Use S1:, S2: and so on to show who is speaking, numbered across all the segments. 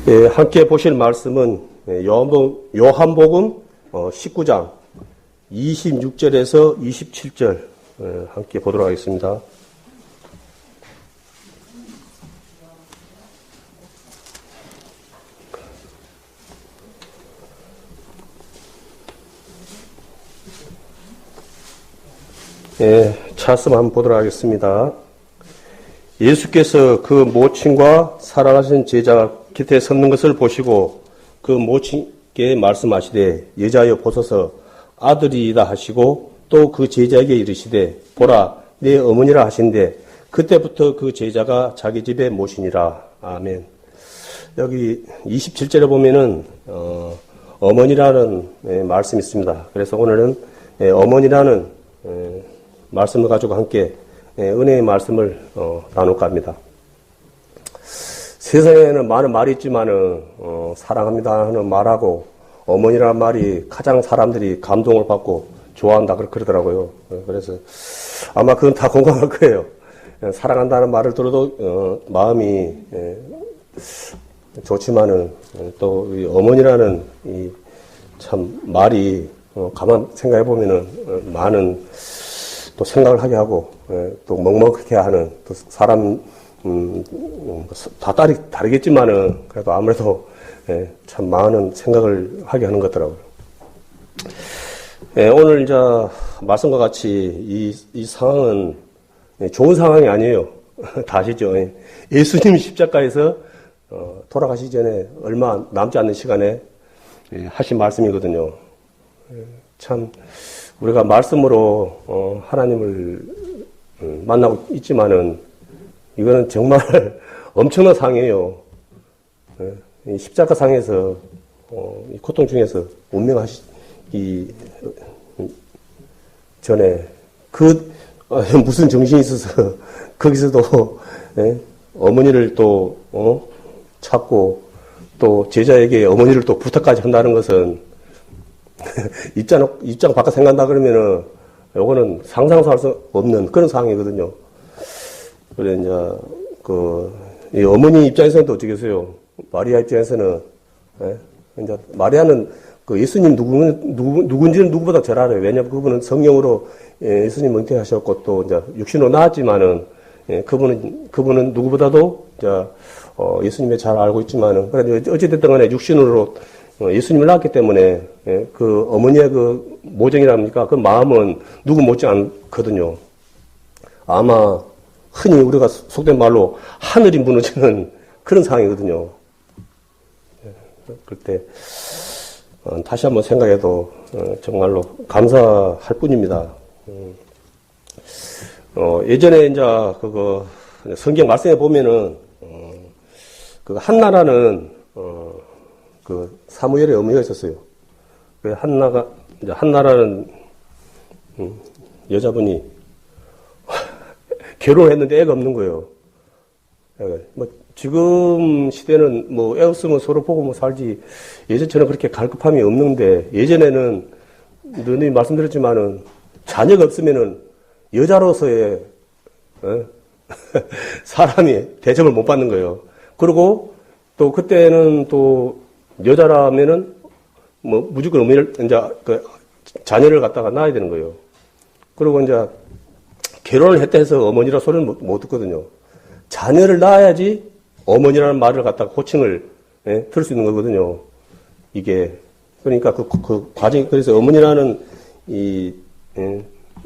S1: 예, 함께 보실 말씀은 요한복음 19장 26절에서 27절 함께 보도록 하겠습니다. 예, 차씀 한번 보도록 하겠습니다. 예수께서 그 모친과 사랑하신 제자가 곁에 섰는 것을 보시고 그 모친께 말씀하시되 여자여 보소서 아들이다 하시고 또 그 제자에게 이르시되 보라 내 어머니라 하신대 그때부터 그 제자가 자기 집에 모시니라. 아멘. 여기 27절에 보면은 어머니라는 말씀이 있습니다. 그래서 오늘은 어머니라는 말씀을 가지고 함께 은혜의 말씀을 나눌까 합니다. 세상에는 많은 말이 있지만은 사랑합니다 하는 말하고 어머니라는 말이 가장 사람들이 감동을 받고 좋아한다 그러더라고요. 그래서 아마 그건 다 공감할 거예요. 사랑한다는 말을 들어도 마음이 좋지만은 또 이 어머니라는 이 참 말이 가만 생각해 보면은 많은 또 생각을 하게 하고 또 먹먹하게 하는 또 사람 다 다르겠지만은 그래도 아무래도 참 많은 생각을 하게 하는 것 같더라고요. 오늘 이제 말씀과 같이 이 상황은 좋은 상황이 아니에요. 다 아시죠? 예수님이 십자가에서 돌아가시기 전에 얼마 남지 않는 시간에 하신 말씀이거든요. 참 우리가 말씀으로 하나님을 만나고 있지만은 이거는 정말 엄청난 상이에요. 이 십자가 상에서 이 고통 중에서 운명하시기 전에 무슨 정신이 있어서 거기서도 어머니를 또 찾고 또 제자에게 어머니를 또 부탁까지 한다는 것은 입장 바꿔 생각한다 그러면은 요거는 상상할 수 없는 그런 상황이거든요. 그래 이제 이 어머니 입장에서는 또 어쩌겠어요. 마리아 입장에서는 이제 마리아는 그 예수님 누군지는 누구보다 잘 알아요. 왜냐하면 그분은 성령으로 예수님 은퇴하셨고 또 이제 육신으로 나왔지만은 그분은 누구보다도 이제 예수님을 잘 알고 있지만은 그래 어찌됐든 간에 육신으로 예수님을 낳았기 때문에 그 어머니의 그 모정이랍니까? 그 마음은 누구 못지 않거든요. 아마 흔히 우리가 속된 말로 하늘이 무너지는 그런 상황이거든요. 그럴 때 다시 한번 생각해도 정말로 감사할 뿐입니다. 예전에 이제 그거 성경 말씀에 보면은 그 한나라는 그 사무엘의 어머니가 있었어요. 그 한나라는 여자분이 결혼했는데 애가 없는 거예요. 뭐 지금 시대는 뭐 애 없으면 서로 보고 뭐 살지 예전처럼 그렇게 갈급함이 없는데 예전에는 너희 말씀드렸지만은 자녀가 없으면은 여자로서의 사람이 대접을 못 받는 거예요. 그리고 또 그때는 또 여자라면은 뭐 무조건 어머니를 이제 그 자녀를 갖다가 낳아야 되는 거예요. 그리고 이제 결혼을 했다 해서 어머니라 소리는 못 듣거든요. 자녀를 낳아야지 어머니라는 말을 갖다가 호칭을 들을 수 있는 거거든요. 이게 그러니까 그 과정이 그래서 어머니라는 이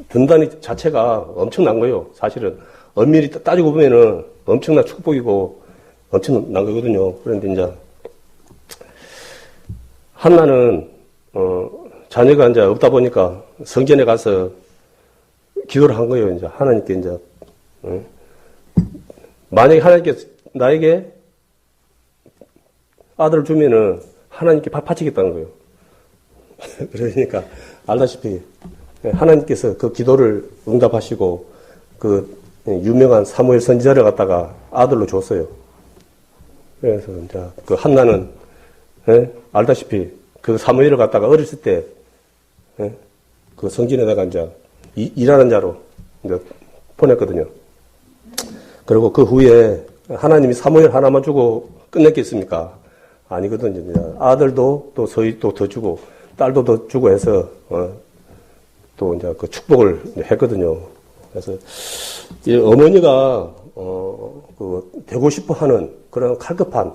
S1: 분단위 자체가 엄청난 거예요. 사실은 엄밀히 따지고 보면은 엄청난 축복이고 엄청난 거거든요. 그런데 이제 한나는 자녀가 이제 없다 보니까 성전에 가서 기도를 한 거예요. 이제 하나님께 이제 만약에 하나님께 나에게 아들을 주면은 하나님께 바치겠다는 거예요. 그러니까 알다시피 하나님께서 그 기도를 응답하시고 그 유명한 사무엘 선지자를 갖다가 아들로 줬어요. 그래서 이제 그 한나는 알다시피 그 사무엘을 갖다가 어렸을 때 그 성전에다가 이제 일하는 자로 이제 보냈거든요. 그리고 그 후에 하나님이 사무엘 하나만 주고 끝냈겠습니까? 아니거든요. 이제 아들도 또 서희 또 더 주고, 딸도 더 주고 해서, 또 이제 그 축복을 했거든요. 그래서, 이 어머니가, 되고 싶어 하는 그런 칼급한,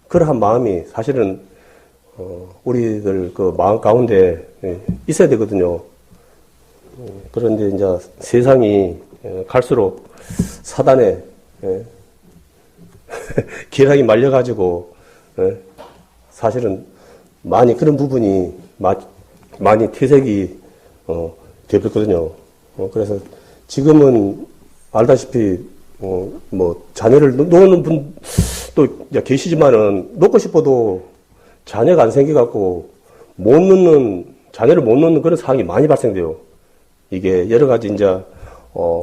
S1: 그러한 마음이 사실은, 우리들 그 마음 가운데 있어야 되거든요. 그런데 이제 세상이 갈수록 사단에 기락이 말려가지고 사실은 많이 그런 부분이 많이 퇴색이 되었거든요. 그래서 지금은 알다시피 뭐 자녀를 놓는 분도 계시지만은 놓고 싶어도 자녀가 안 생겨갖고 자녀를 못 놓는 그런 상황이 많이 발생돼요. 이게 여러 가지 이제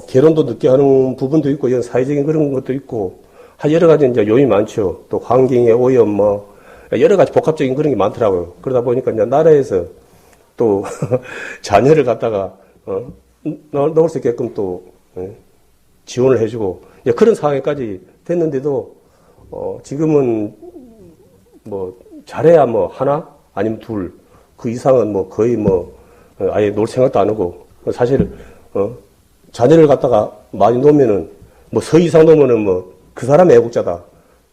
S1: 결혼도 늦게 하는 부분도 있고 이런 사회적인 그런 것도 있고 여러 가지 이제 요인이 많죠. 또 환경의 오염 뭐 여러 가지 복합적인 그런 게 많더라고요. 그러다 보니까 이제 나라에서 또 자녀를 갖다가 넣을 수 있게끔 또 지원을 해주고 그런 상황까지 됐는데도 지금은 뭐 잘해야 뭐 하나 아니면 둘 그 이상은 뭐 거의 뭐 아예 놀 생각도 안 하고 사실 자녀를 갖다가 많이 놓으면은 뭐 서희 이상 놓으면은 뭐 그 사람 애국자다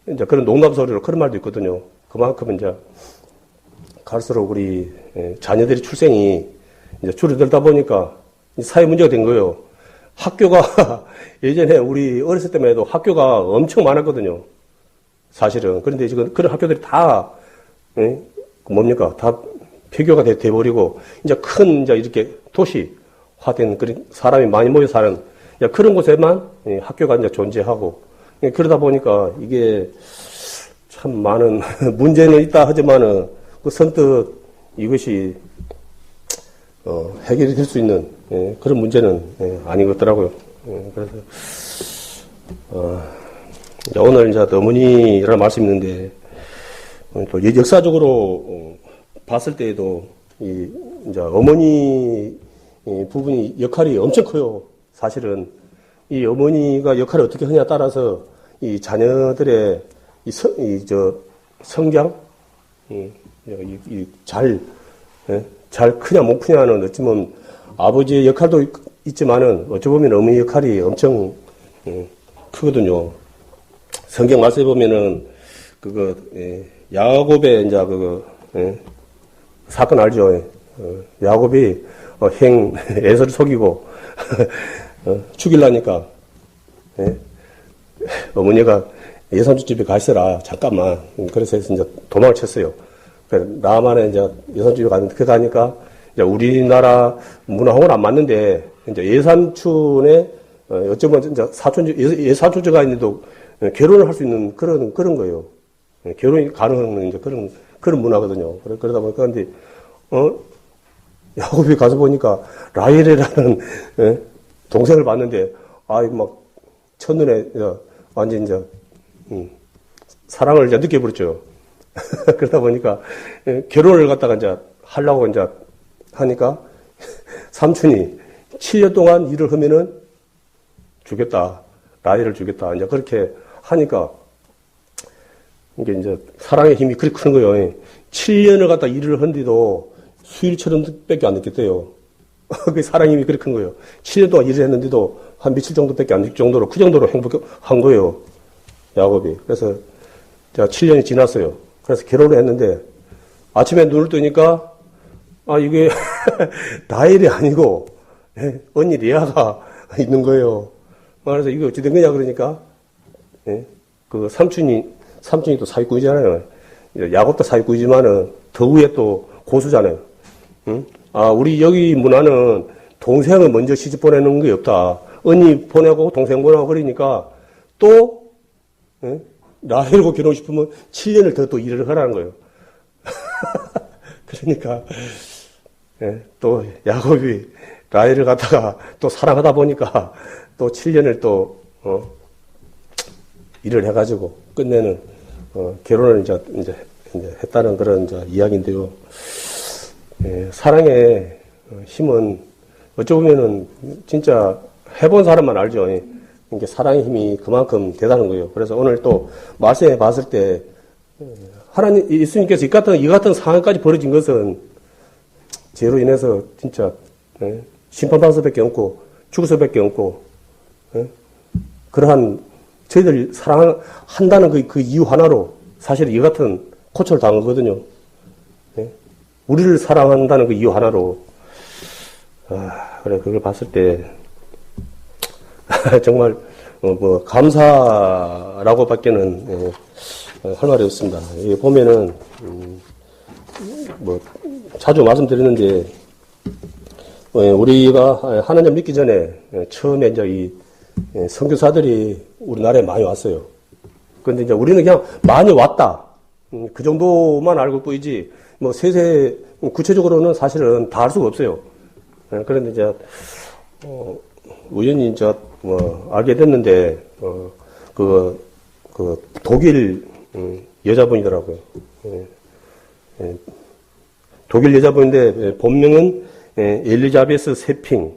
S1: 이제 그런 농담 소리로 그런 말도 있거든요. 그만큼 이제 갈수록 우리 자녀들이 출생이 이제 줄어들다 보니까 사회 문제가 된 거예요. 학교가 예전에 우리 어렸을 때만 해도 학교가 엄청 많았거든요. 사실은. 그런데 지금 그런 학교들이 다 뭡니까? 다 폐교가 돼버리고 이제 큰 이제 이렇게 도시화된 그런 사람이 많이 모여 사는 그런 곳에만 학교가 이제 존재하고 그러다 보니까 이게 참 많은 문제는 있다 하지만은 그 선뜻 이것이 해결이 될 수 있는 그런 문제는 아닌 것 같더라고요. 그래서 오늘 이제 어머니라는 말씀이 있는데 또 역사적으로 봤을 때에도 이제 어머니 부분이 역할이 엄청 커요. 사실은 이 어머니가 역할을 어떻게 하냐에 따라서 이 자녀들의 성장 잘 크냐 못 크냐는 어찌보면 아버지의 역할도 있지만은 어찌보면 어머니 역할이 엄청 크거든요. 성경 말씀에 보면은 야곱의 이제 사건 알죠? 야곱이 에서를 속이고 죽이려니까 어머니가 예산주 집에 가 있어라 잠깐만. 그래서 이제 도망을 쳤어요. 나만의 이제 예산주집에 갔는데 그 가니까 이제 우리나라 문화하고는 안 맞는데 이제 예산촌에 어쩌면 이제 예사촌주가 있는데도 결혼을 할 수 있는 그런 거예요. 결혼이 가능한 이제 그런 문화거든요. 그러다 보니까 근데 야곱이 가서 보니까 라헬이라는 동생을 봤는데 막 첫눈에 완전 이제 사랑을 이제 느껴버렸죠. 그러다 보니까 결혼을 갖다가 이제 하려고 이제 하니까 삼촌이 7년 동안 일을 하면은 주겠다. 라헬을 주겠다. 이제 그렇게 하니까 이게 이제 사랑의 힘이 그렇게 크는 거예요. 7년을 갖다 일을 한데도 수일처럼 밖에 안 됐겠대요. 그 사랑의 힘이 그렇게 큰 거예요. 7년 동안 일을 했는데도 한 며칠 정도밖에 안 될 정도로 그 정도로 행복한 거예요. 야곱이. 그래서 제가 7년이 지났어요. 그래서 결혼을 했는데 아침에 눈을 뜨니까 이게 라헬이 아니고 언니 레아가 있는 거예요. 그래서 이게 어찌 된 거냐 그러니까 그 삼촌이 또 사기꾼이잖아요. 야곱도 사기꾼이지만은 더 위에 또 고수잖아요. 응? 우리 여기 문화는 동생을 먼저 시집 보내는 게 없다. 언니 보내고 동생 보내고 그러니까 또 라헬하고 결혼하고 싶으면 7년을 더 또 일을 하라는 거예요. 그러니까 또 야곱이 라헬을 갖다가 또 사랑하다 보니까 또 7년을 또 일을 해가지고 끝내는 결혼을 이제 했다는 그런 이제 이야기인데요. 사랑의 힘은 어찌 보면은 진짜 해본 사람만 알죠. 이게 사랑의 힘이 그만큼 대단한 거예요. 그래서 오늘 또 말씀해 봤을 때 하나님, 예수님께서 이 같은 상황까지 벌어진 것은 죄로 인해서 진짜, 심판받을 수밖에 없고, 죽을 수밖에 없고, 그러한 저희들 사랑한다는 그 이유 하나로 사실 이 같은 고초를 당하거든요. 우리를 사랑한다는 그 이유 하나로. 그래, 그걸 봤을 때, 정말, 감사라고 밖에는, 할 말이 없습니다. 여기 보면은, 자주 말씀드렸는데, 우리가 하나님 믿기 전에, 처음에 이제 이 선교사들이 우리나라에 많이 왔어요. 근데 이제 우리는 그냥 많이 왔다. 그 정도만 알고 보이지, 구체적으로는 사실은 다 알 수가 없어요. 그런데 이제, 우연히 이제, 알게 됐는데, 독일, 여자분이더라고요. 독일 여자분인데, 본명은 엘리자베스 세핑,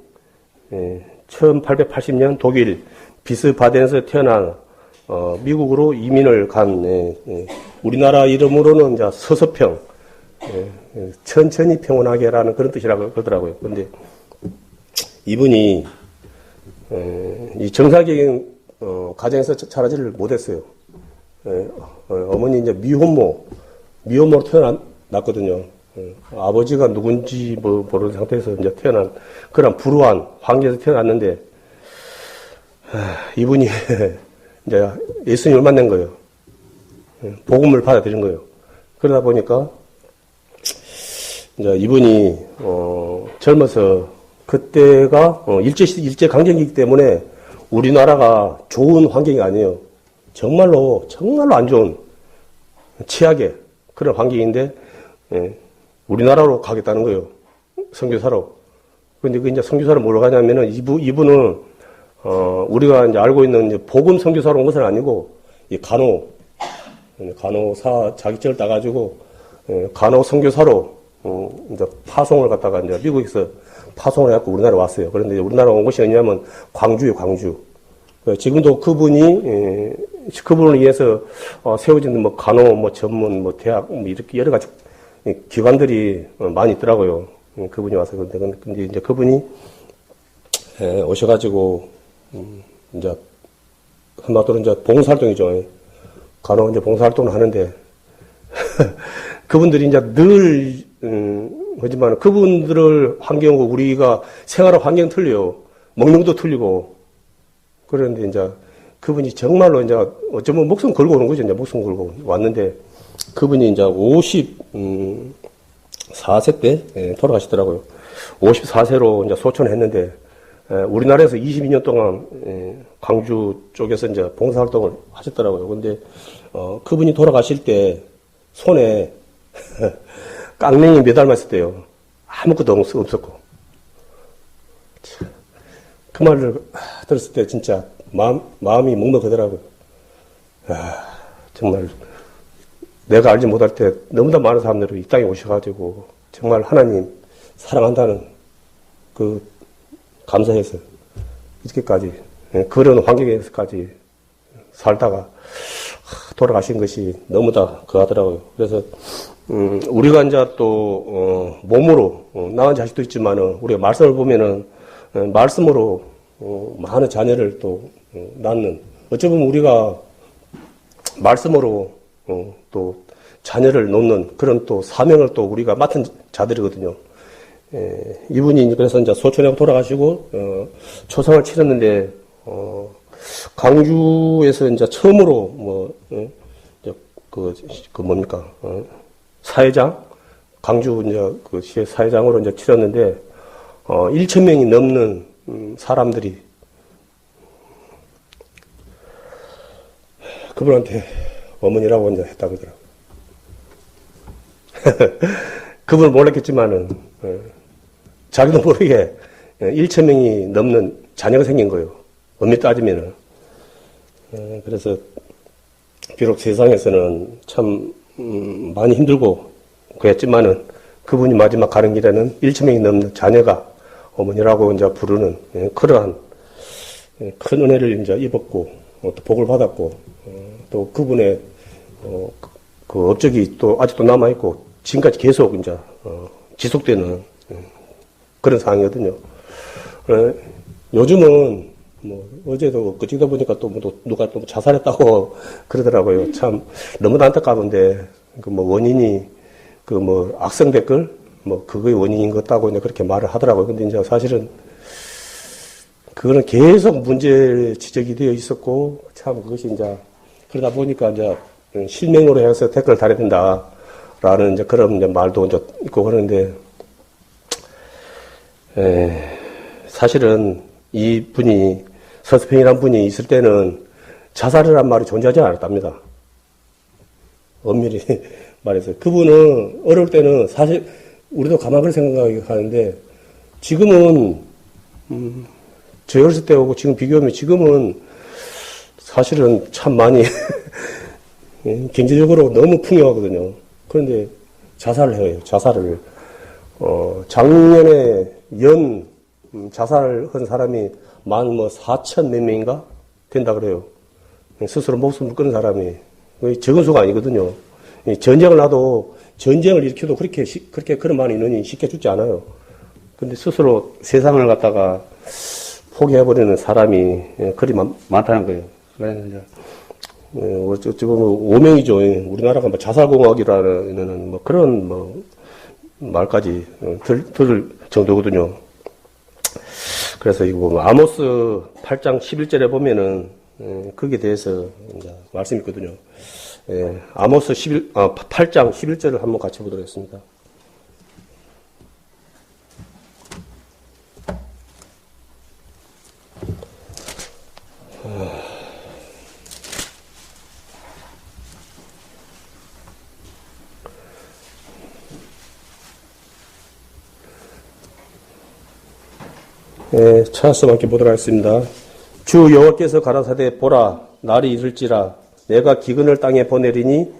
S1: 1880년 독일 비스바덴에서 태어난, 미국으로 이민을 간, 우리나라 이름으로는 이제 서서평, 천천히 평온하게라는 그런 뜻이라고 그러더라고요. 근데 이분이, 이 정상적인, 가정에서 자라지를 못했어요. 어머니 이제 미혼모로 태어났거든요. 아버지가 누군지 모르는 상태에서 이제 태어난 그런 불우한 환경에서 태어났는데, 이분이 이제 예수님을 만난 거예요. 복음을 받아들인 거예요. 그러다 보니까, 이제 이분이, 젊어서 그때가, 일제강점기이기 때문에 우리나라가 좋은 환경이 아니에요. 정말로 안 좋은, 최악의 그런 환경인데, 우리나라로 가겠다는 거예요. 선교사로. 근데 그 이제 선교사로 뭐로 가냐면은 이분은, 우리가 이제 알고 있는 이제 복음 선교사로 온 것은 아니고, 이 간호사 자격증을 따가지고, 간호 선교사로, 이제 파송을 갖다가 이제 미국에서 파송을 해갖고 우리나라에 왔어요. 그런데 우리나라 온 곳이 어디냐면 광주예요, 광주. 지금도 그분을 위해서, 세워진 간호, 전문, 대학, 이렇게 여러 가지 기관들이 많이 있더라고요. 그분이 와서. 근데 이제 그분이, 오셔가지고, 이제, 한마디로 이제 봉사활동이죠. 간호 이제 봉사활동을 하는데, 그분들이 이제 늘, 하지만 그분들을 환경하고 우리가 생활할 환경 틀려요. 먹는 것도 틀리고. 그런데 이제 그분이 정말로 이제 어쩌면 목숨 걸고 오는 거죠. 이제 목숨 걸고 왔는데 그분이 이제 54세 때 돌아가시더라고요. 54세로 이제 소천을 했는데 우리나라에서 22년 동안 광주 쪽에서 이제 봉사활동을 하셨더라고요. 근데 그분이 돌아가실 때 손에 깡냉이 매달려 있었대요. 아무것도 없었고. 그 말을 들었을 때 진짜 마음이 먹먹하더라고요. 정말 내가 알지 못할 때 너무나 많은 사람들이 이 땅에 오셔가지고 정말 하나님 사랑한다는 그 감사해서 이렇게까지 그런 환경에서까지 살다가 돌아가신 것이 너무나 그하더라고요. 그래서 우리가 이제 또 몸으로 낳은 자식도 있지만은 우리가 말씀을 보면은 말씀으로 많은 자녀를 또 낳는 어쩌면 우리가 말씀으로 또 자녀를 놓는 그런 또 사명을 또 우리가 맡은 자들이거든요. 이분이 그래서 이제 소천에 돌아가시고 초상을 치렀는데 광주에서 이제 처음으로 뭡니까 사회장 광주 이제 그 시의 사회장으로 이제 치렀는데 1,000명이 넘는 사람들이 그분한테 어머니라고 이제 했다고 그러더라고요. 그분은 몰랐겠지만은 자기도 모르게 1,000명이 넘는 자녀가 생긴 거예요. 엄밀히 따지면은. 그래서 비록 세상에서는 참 많이 힘들고 그랬지만은 그분이 마지막 가는 길에는 1,000명이 넘는 자녀가 어머니라고 이제 부르는 그러한 큰 은혜를 이제 입었고 또 복을 받았고 또 그분의 그 업적이 또 아직도 남아있고, 지금까지 계속 이제, 지속되는 그런 상황이거든요. 요즘은, 뭐, 어제도, 그저께 보니까 또, 누가 또 자살했다고 그러더라고요. 참, 너무 안타까운데, 그 뭐, 원인이, 그 뭐, 악성 댓글? 뭐, 그거의 원인인 것 같다고 이제 그렇게 말을 하더라고요. 근데 이제 사실은, 그거는 계속 문제 지적이 되어 있었고, 참 그것이 이제, 그러다 보니까 이제, 실명으로 해서 댓글을 달아야 된다라는 이제 그런 이제 말도 이제 있고 그러는데, 사실은 이 분이, 서스펜이라는 분이 있을 때는 자살이란 말이 존재하지 않았답니다. 엄밀히 말해서. 그분은 어려울 때는 사실, 우리도 가만히 생각하는데, 지금은, 저 어렸을 때하고 지금 비교하면 지금은 사실은 참 많이 경제적으로 너무 풍요하거든요. 그런데 자살을 해요. 자살을. 작년에 자살을 한 사람이 만 4천 몇 명인가 된다 그래요. 스스로 목숨을 끊은 사람이. 적은 수가 아니거든요. 전쟁을 놔도 전쟁을 일으켜도 그렇게 그런 많은 인원이 쉽게 죽지 않아요. 근데 스스로 세상을 갖다가 포기해버리는 사람이 그리 많다는 거예요. 그래서 이제, 어찌 보면 오명이죠. 우리나라가 뭐 자살공학이라는 뭐 그런 뭐 말까지 들을 정도거든요. 그래서 이거 보면 아모스 8장 11절에 보면은 거기에 대해서 이제 말씀이 있거든요. 아모스 8장 11절을 한번 같이 보도록 하겠습니다. 찾아서 함께 보도록 하겠습니다. 주 여호와께서 가라사대 보라 날이 이를지라 내가 기근을 땅에 보내리니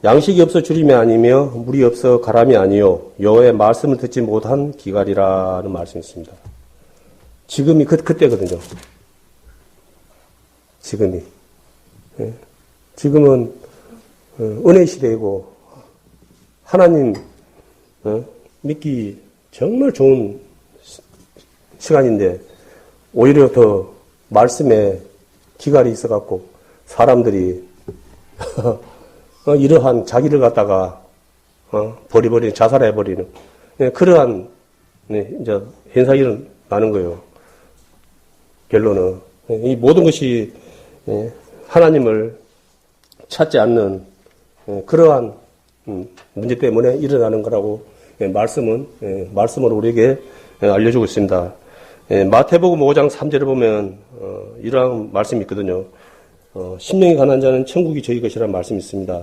S1: 양식이 없어 주림이 아니며 물이 없어 가람이 아니요 여호와의 말씀을 듣지 못한 기갈이라는 말씀이 있습니다. 지금이 그때거든요. 지금이. 지금은 은혜 시대이고 하나님 믿기 정말 좋은 시간인데 오히려 더 말씀에 기갈이 있어갖고 사람들이 이러한 자기를 갖다가 버리버리는 자살해버리는 그러한 이제 현상이 일어나는 거예요. 결론은 이 모든 것이 하나님을 찾지 않는 그러한 문제 때문에 일어나는 거라고 말씀으로 우리에게 알려주고 있습니다. 마태복음 5장 3절에 보면 이러한 말씀이 있거든요. 심령이 가난한 자는 천국이 저희 것이라는 말씀이 있습니다.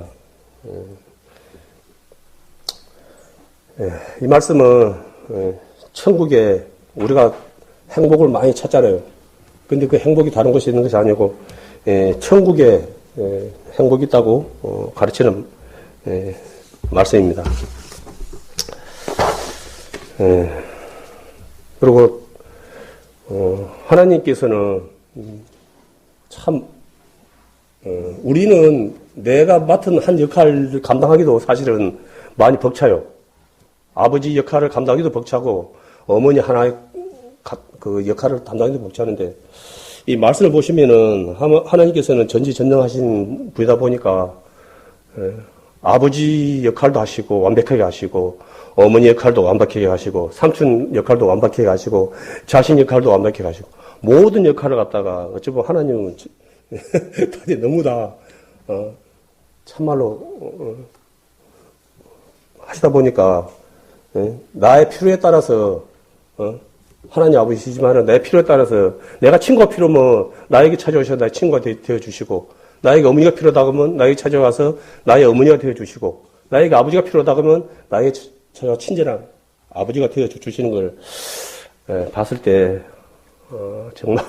S1: 이 말씀은 천국에 우리가 행복을 많이 찾잖아요. 근데 그 행복이 다른 곳에 있는 것이 아니고 천국에 행복이 있다고 가르치는 말씀입니다. 그리고 하나님께서는 참 우리는 내가 맡은 한 역할을 감당하기도 사실은 많이 벅차요. 아버지 역할을 감당하기도 벅차고 어머니 하나의 그 역할을 담당하기도 벅차는데 이 말씀을 보시면은 하나님께서는 전지전능하신 분이다 보니까 아버지 역할도 하시고 완벽하게 하시고 어머니 역할도 완벽하게 하시고 삼촌 역할도 완벽하게 하시고 자신 역할도 완벽하게 하시고 모든 역할을 갖다가 어찌 보면 하나님은 다들 너무 다 참말로 하시다 보니까 나의 필요에 따라서 하나님 아버지시지만은 내 필요에 따라서 내가 친구가 필요하면 나에게 찾아오셔서 나의 친구가 되어주시고 나에게 어머니가 필요하다 그러면 나에게 찾아와서 나의 어머니가 되어주시고 나에게 아버지가 필요하다 그러면 나에게 찾아와 친절한 아버지가 되어주시는 걸 봤을 때 정말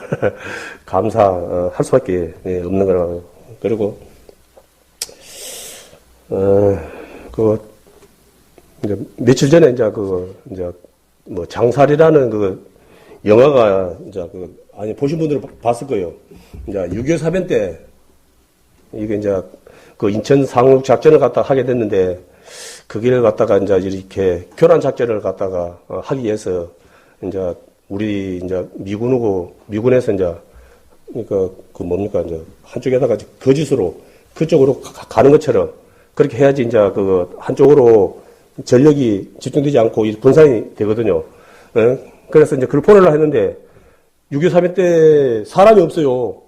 S1: 감사할 수밖에 없는 거라고. 그리고 이제 며칠 전에 이제 뭐 장살이라는 영화가 이제 아니 보신 분들은 봤을 거예요. 이제 6.25 사변 때 이게 이제 그 인천 상륙 작전을 갖다가 하게 됐는데, 그 길을 갖다가 이제 이렇게 교란 작전을 갖다가 하기 위해서 이제 우리 이제 미군에서 이제 그러니까 그 뭡니까 이제 한쪽에다가 거짓으로 그쪽으로 가는 것처럼 그렇게 해야지 이제 그 한쪽으로 전력이 집중되지 않고 분산이 되거든요. 예? 그래서 이제 그걸 보내려 했는데 6.25 사변 때 사람이 없어요.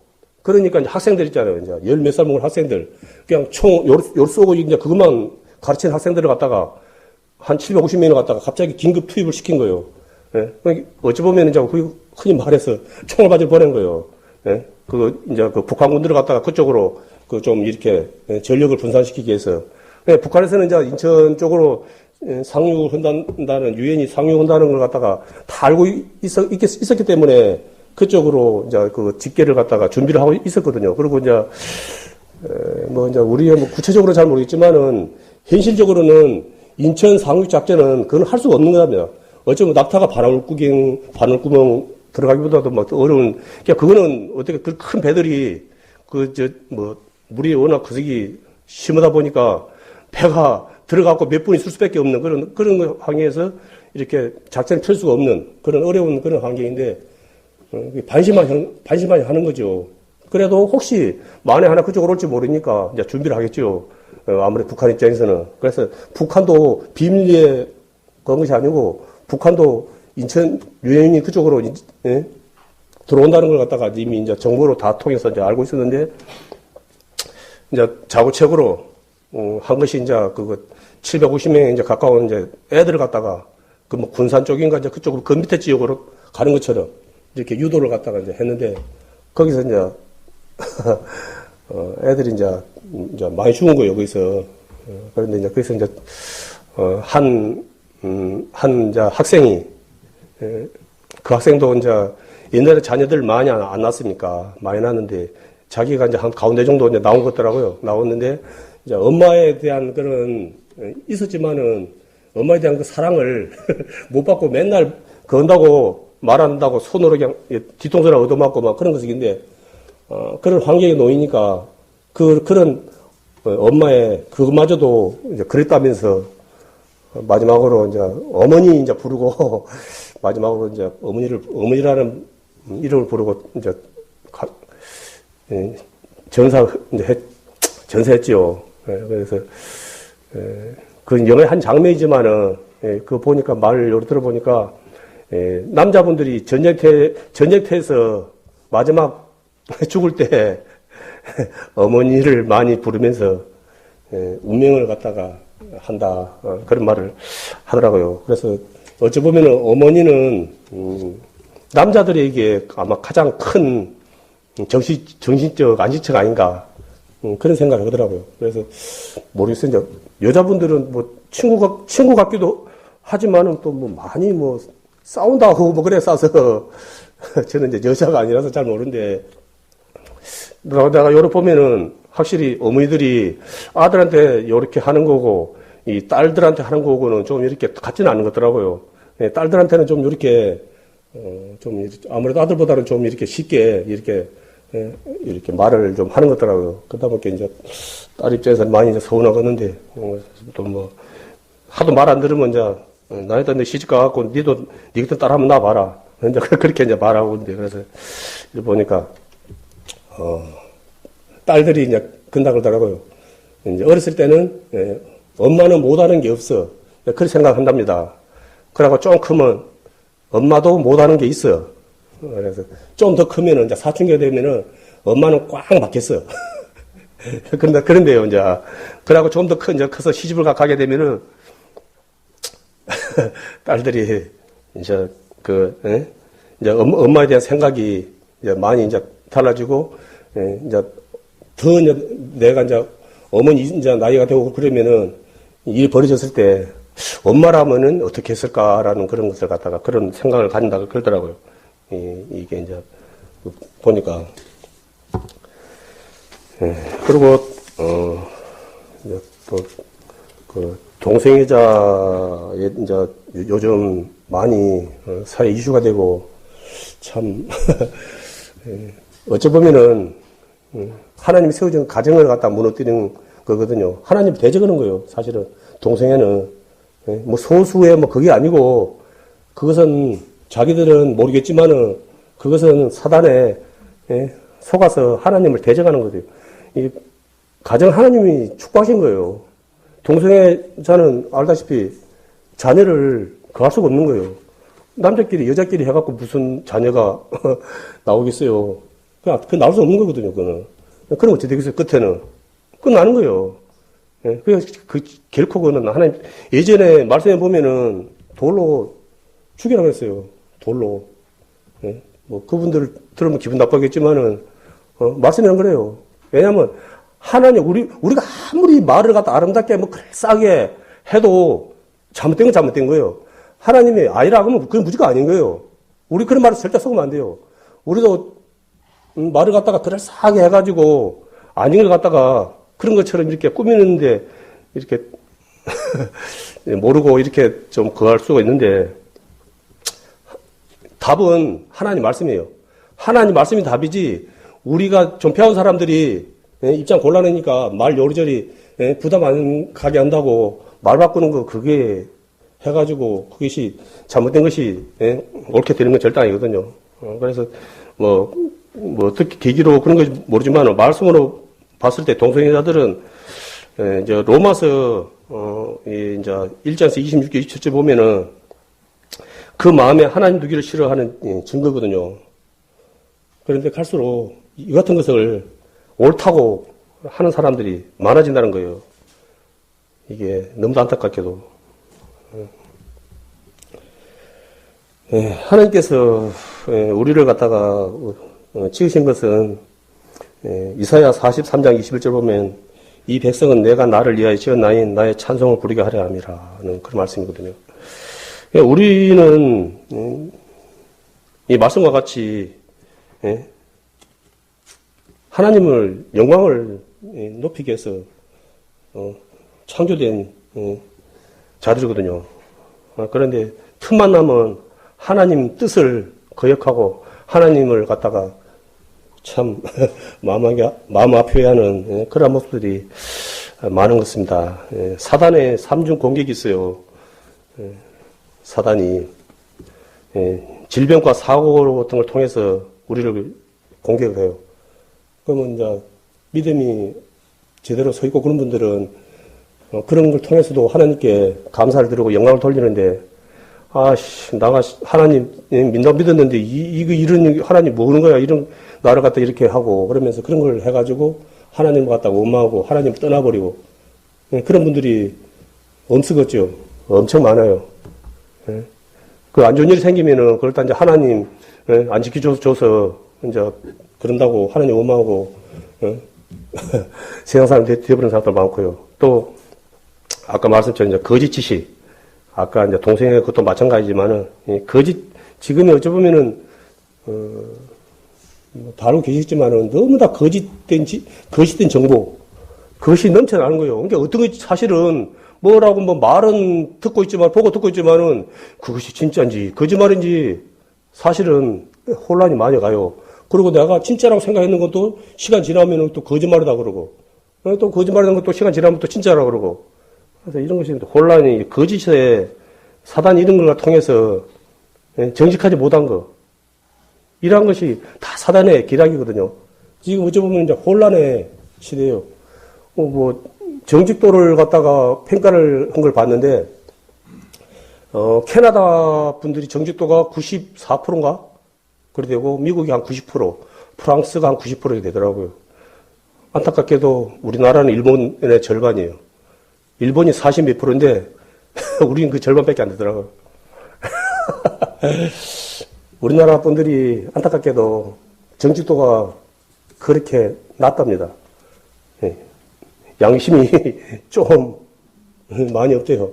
S1: 그러니까 이제 학생들 있잖아요. 이제 열 몇 살 먹은 학생들 그냥 총 요 쏘고 이제 그것만 가르치는 학생들을 갖다가 한 750명을 갖다가 갑자기 긴급 투입을 시킨 거예요. 예? 어찌 보면 이제 흔히 말해서 총을 맞을 보낸 거예요. 예? 이제 그 북한군들을 갖다가 그쪽으로 그 좀 이렇게 전력을 분산시키기 위해서. 예, 북한에서는 이제 인천 쪽으로 상륙을 한다는, 유엔이 상륙한다는 걸 갖다가 다 알고 있었기 때문에 그쪽으로 이제 그 집계를 갖다가 준비를 하고 있었거든요. 그리고 이제, 이제 우리가 뭐 구체적으로 잘 모르겠지만은 현실적으로는 인천 상륙 작전은 그건 할 수가 없는 겁니다. 어쩌면 낙타가 바늘구멍 들어가기보다도 막 어려운, 그러니까 그거는 어떻게 그 큰 배들이 물이 워낙 그석이 심하다 보니까 배가 들어가고 몇 분이 있을 수밖에 없는 그런 환경에서 이렇게 작전을 펼 수가 없는 그런 어려운 그런 환경인데, 반신반의 하는 거죠. 그래도 혹시 만에 하나 그쪽으로 올지 모르니까 이제 준비를 하겠죠. 아무래도 북한 입장에서는. 그래서 북한도 비밀리에 그런 것이 아니고 북한도 인천 유엔이 그쪽으로 들어온다는 걸 갖다가 이미 이제 정보로 다 통해서 이제 알고 있었는데, 이제 자구책으로 한 것이 이제 750명 이제 가까운 이제 애들을 갖다가 그 뭐 군산 쪽인가 이제 그쪽으로 그 밑에 지역으로 가는 것처럼 이렇게 유도를 갖다가 이제 했는데, 거기서 이제 애들이 이제 많이 죽은 거예요, 거기서. 그런데 이제 거기서 이제 한 이제 학생이, 그 학생도 이제 옛날에 자녀들 많이 안 낳았으니까 많이 낳았는데 자기가 이제 한 가운데 정도 이제 나온 것 같더라고요. 나왔는데 이제 엄마에 대한 그런 있었지만은 엄마에 대한 그 사랑을 못 받고 맨날 건다고 말한다고 손으로 그냥 뒤통수를 얻어맞고 막 그런 것인데, 그런 환경에 놓이니까 그런 엄마의 그것마저도 이제 그랬다면서 마지막으로 이제 어머니 이제 부르고 마지막으로 이제 어머니라는 이름을 부르고 이제 전사했지요. 그래서 그 영화의 한 장면이지만은 그거 보니까 말을 요리 들어보니까 남자분들이 전쟁터에서 마지막 죽을 때 어머니를 많이 부르면서 운명을 갖다가 한다, 그런 말을 하더라고요. 그래서 어찌 보면 어머니는 남자들에게 아마 가장 큰 정신적 안식처가 아닌가, 그런 생각을 하더라고요. 그래서 모르겠어요. 이제 여자분들은 뭐 친구 같기도 하지만은 또 뭐 많이 뭐 싸운다고 뭐 그래 싸서 저는 이제 여자가 아니라서 잘 모르는데, 내가 요렇게 보면은 확실히 어머니들이 아들한테 요렇게 하는 거고 이 딸들한테 하는 거고는 좀 이렇게 같지는 않은 것 같더라고요. 딸들한테는 좀 이렇게 좀 아무래도 아들보다는 좀 이렇게 쉽게 이렇게 말을 좀 하는 것 같더라고요. 그러다 보니까 이제 딸 입장에서는 많이 이제 서운하겠는데, 또 뭐 하도 말 안 들으면 이제 나이도 내 시집 가갖고 니 같은 딸 한번 낳아봐라. 이제 그렇게 이제 말하고 있는데, 그래서 보니까 딸들이 이제 그런다 그러더라고요. 이제 어렸을 때는 엄마는 못하는 게 없어. 그렇게 생각한답니다. 그러고 좀 크면 엄마도 못하는 게 있어. 그래서 좀 더 크면은 이제 사춘기가 되면은 엄마는 꽉 막혔어. 그런데요, 이제 그러고 좀 더 이제 커서 시집을 가게 되면은 딸들이 이제 이제 엄마에 대한 생각이 이제 많이 이제 달라지고, 이제 더 이제 내가 이제 어머니 이제 나이가 되고 그러면은 일이 벌어졌을 때 엄마라면은 어떻게 했을까라는 그런 것을 갖다가 그런 생각을 가진다고 그러더라고요. 이게 이제 보니까. 그리고 이제 또 그 동성애자에 이제 요즘 많이 사회 이슈가 되고 참 어찌 보면은 하나님이 세워준 가정을 갖다 무너뜨리는 거거든요. 하나님 대적하는 거예요. 사실은 동성애는 뭐 소수의 뭐 그게 아니고 그것은 자기들은 모르겠지만은 그것은 사단에 속아서 하나님을 대적하는 거예요. 이 가정 하나님이 축복하신 거예요. 동성애자는 알다시피 자녀를 구할 수가 없는 거예요. 남자끼리 여자끼리 해갖고 무슨 자녀가 나오겠어요. 그 나올 수 없는 거거든요. 그거는. 그럼 어떻게 되겠어요? 끝에는 끝나는 거예요. 결코 그거는 하나님 예전에 말씀해 보면은 돌로 죽이라고 했어요. 돌로. 뭐 그분들 들으면 기분 나빠겠지만은 말씀이란 그래요. 왜냐하면 하나님 우리가 아무리 말을 갖다 아름답게 뭐 싸게 해도 잘못된 건 잘못된 거예요. 하나님이 아니라 하면 그건 무조건 아닌 거예요. 우리 그런 말을 절대 속으면 안 돼요. 우리도 말을 갖다가 그럴싸하게 해가지고 아닌 걸 갖다가 그런 것처럼 이렇게 꾸미는데 이렇게 모르고 이렇게 좀 거할 수가 있는데 답은 하나님 말씀이에요. 하나님 말씀이 답이지 우리가 좀 배운 사람들이 입장 곤란하니까 말 요리저리 부담 안 가게 한다고 말 바꾸는 거 그게 해가지고 그것이 잘못된 것이 옳게 되는 건 절대 아니거든요. 그래서 뭐 어떻게 계기로 그런 건지 모르지만 말씀으로 봤을 때 동성애자들은 이제 로마서 이제 1장에서 26절 27절 보면은 그 마음에 하나님 두기를 싫어하는 증거거든요. 그런데 갈수록 이 같은 것을 옳다고 하는 사람들이 많아진다는 거예요. 이게 너무도 안타깝게도. 하나님께서 우리를 갖다가 지으신 것은 이사야 43장 21절 보면 이 백성은 내가 나를 위하여 지었나니 나의 찬송을 부르게 하려 함이라는 그런 말씀이거든요. 우리는 이 말씀과 같이 하나님을 영광을 높이기 위해서 창조된 자들이거든요. 그런데 틈만 나면 하나님 뜻을 거역하고 하나님을 갖다가 참 마음 아파해하는 그런 모습들이 많은 것입니다. 사단의 삼중 공격이 있어요. 사단이 질병과 사고 같은 걸 통해서 우리를 공격을 해요. 그러면 이제 믿음이 제대로 서 있고 그런 분들은 그런 걸 통해서도 하나님께 감사를 드리고 영광을 돌리는데 내가 하나님 믿었는데 이런 하나님 뭐 하는 거야 이런 나를 갖다 이렇게 하고 그러면서 그런 걸 해가지고 하나님을 갖다 원망하고 하나님을 떠나버리고 그런 분들이 엄쓰겠죠. 엄청 많아요. 그 안 좋은 일이 생기면은 그걸 다 이제 하나님 안 지켜줘서 이제 그런다고 하나님 원망하고 세상 사람 되어버리는 사람들 많고요. 또 아까 말씀처럼 이제 거짓 지식 아까 이제 동생의 것도 마찬가지지만은 지금이 어찌 보면은 다루고 계시지만은 너무 다 거짓된 정보 그것이 넘쳐나는 거예요. 그러니까 어떤 것이 사실은 뭐라고 뭐 말은 듣고 있지만 보고 듣고 있지만은 그것이 진짜인지 거짓말인지 사실은 혼란이 많이 가요. 그리고 내가 진짜라고 생각했는 것도 시간 지나면은 또 거짓말이다 그러고 또 거짓말이라는 것도 시간 지나면 또 진짜라고 그러고 그래서 이런 것이 혼란이 거짓에 사단 이런 걸 통해서 정직하지 못한 거 이러한 것이 다 사단의 기락이거든요. 지금 어찌 보면 이제 혼란의 시대예요. 뭐 정직도를 갖다가 평가를 한 걸 봤는데 캐나다 분들이 정직도가 94%인가 그래 되고 미국이 한 90%, 프랑스가 한 90% 이렇게 되더라고요. 안타깝게도 우리나라는 일본의 절반이에요. 일본이 40 몇 %인데 우리는 그 절반밖에 안 되더라고요. 우리나라 분들이 안타깝게도 정직도가 그렇게 낮답니다. 양심이 좀 많이 없대요.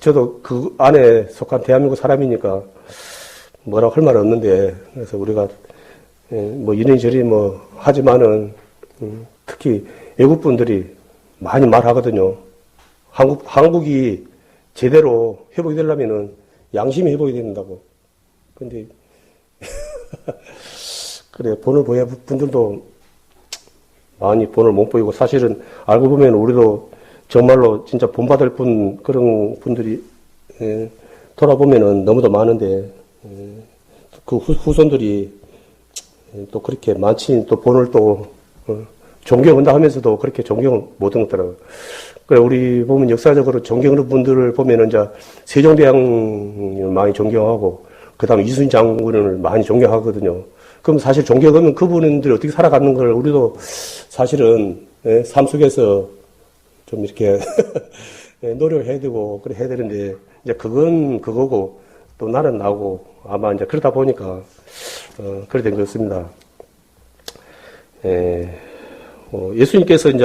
S1: 저도 그 안에 속한 대한민국 사람이니까 뭐라고 할 말은 없는데 그래서 우리가 뭐 이리저리 뭐 하지만은 특히 외국 분들이 많이 말하거든요. 한국이 제대로 회복이 되려면은 양심이 회복이 된다고. 근데 그래 보는 분들도 많이 본을 못 보이고, 사실은 알고 보면 우리도 정말로 진짜 본받을 그런 분들이, 돌아보면은 너무도 많은데, 그 후손들이 또 그렇게 많지, 또 본을 또, 존경한다 하면서도 그렇게 존경을 못 하더라고요. 그래, 우리 보면 역사적으로 존경하는 분들을 보면은 이제 세종대왕을 많이 존경하고, 그 다음에 이순신 장군을 많이 존경하거든요. 그럼 사실 존경하면 그분들이 어떻게 살아가는 걸 우리도 사실은, 삶 속에서 좀 이렇게 노력해야 되고, 그래 해야 되는데, 이제 그건 그거고, 또 나는 나고, 아마 이제 그러다 보니까, 그래 된 것 같습니다. 예수님께서 이제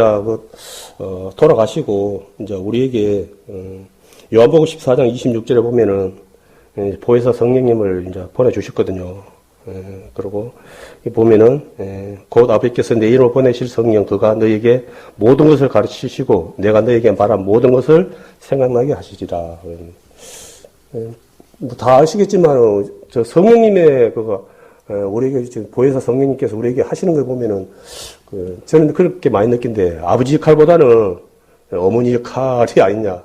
S1: 돌아가시고 이제 우리에게 요한복음 14장 26절에 보면은 보혜사 성령님을 이제 보내주셨거든요. 그리고 보면은 곧 아버지께서 내 이름으로 보내실 성령 그가 너에게 모든 것을 가르치시고 내가 너에게 말한 모든 것을 생각나게 하시리라. 뭐 다 아시겠지만 저 성령님의 그거 우리에게 지금 보혜사 성령님께서 우리에게 하시는 걸 보면은 저는 그렇게 많이 느낀데 아버지 역할보다는 어머니 역할이 아니냐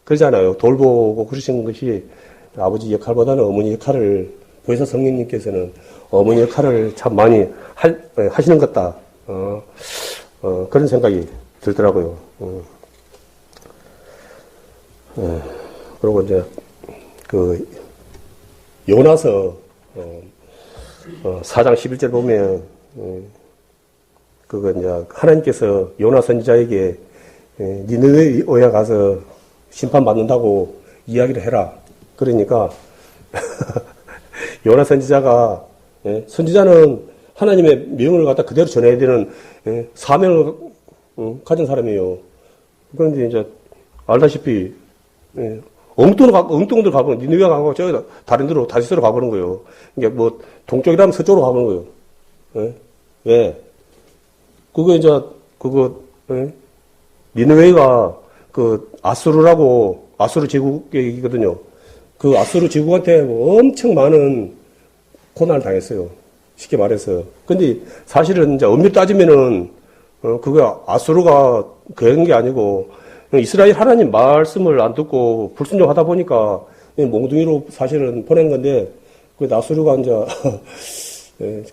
S1: 그러잖아요. 돌보고 그러신 것이 아버지 역할보다는 어머니 역할을 보혜사 성령님께서는 어머니 역할을 참 많이 하시는 것 같다. 그런 생각이 들더라고요. 그리고 이제 요나서 4장 11절 보면 그거 이제 하나님께서 요나 선지자에게 니느웨에 가서 심판받는다고 이야기를 해라. 그러니까 요나 선지자가 선지자는 하나님의 명을 갖다 그대로 전해야 되는 사명을 가진 사람이에요. 그런데 이제 알다시피 엉뚱들 가보는 니느웨 가고 저 다른 데로 다시스로 가보는 거예요. 이게 뭐 동쪽이라면 서쪽으로 가보는 거예요. 왜? 니느웨가 아수르 제국이거든요. 그 아수르 제국한테 엄청 많은 고난을 당했어요. 쉽게 말해서. 근데 사실은 이제 엄밀히 따지면은, 아수르가 그런 게 아니고, 이스라엘 하나님 말씀을 안 듣고 불순종하다 보니까 몽둥이로 사실은 보낸 건데, 아수르가 이제,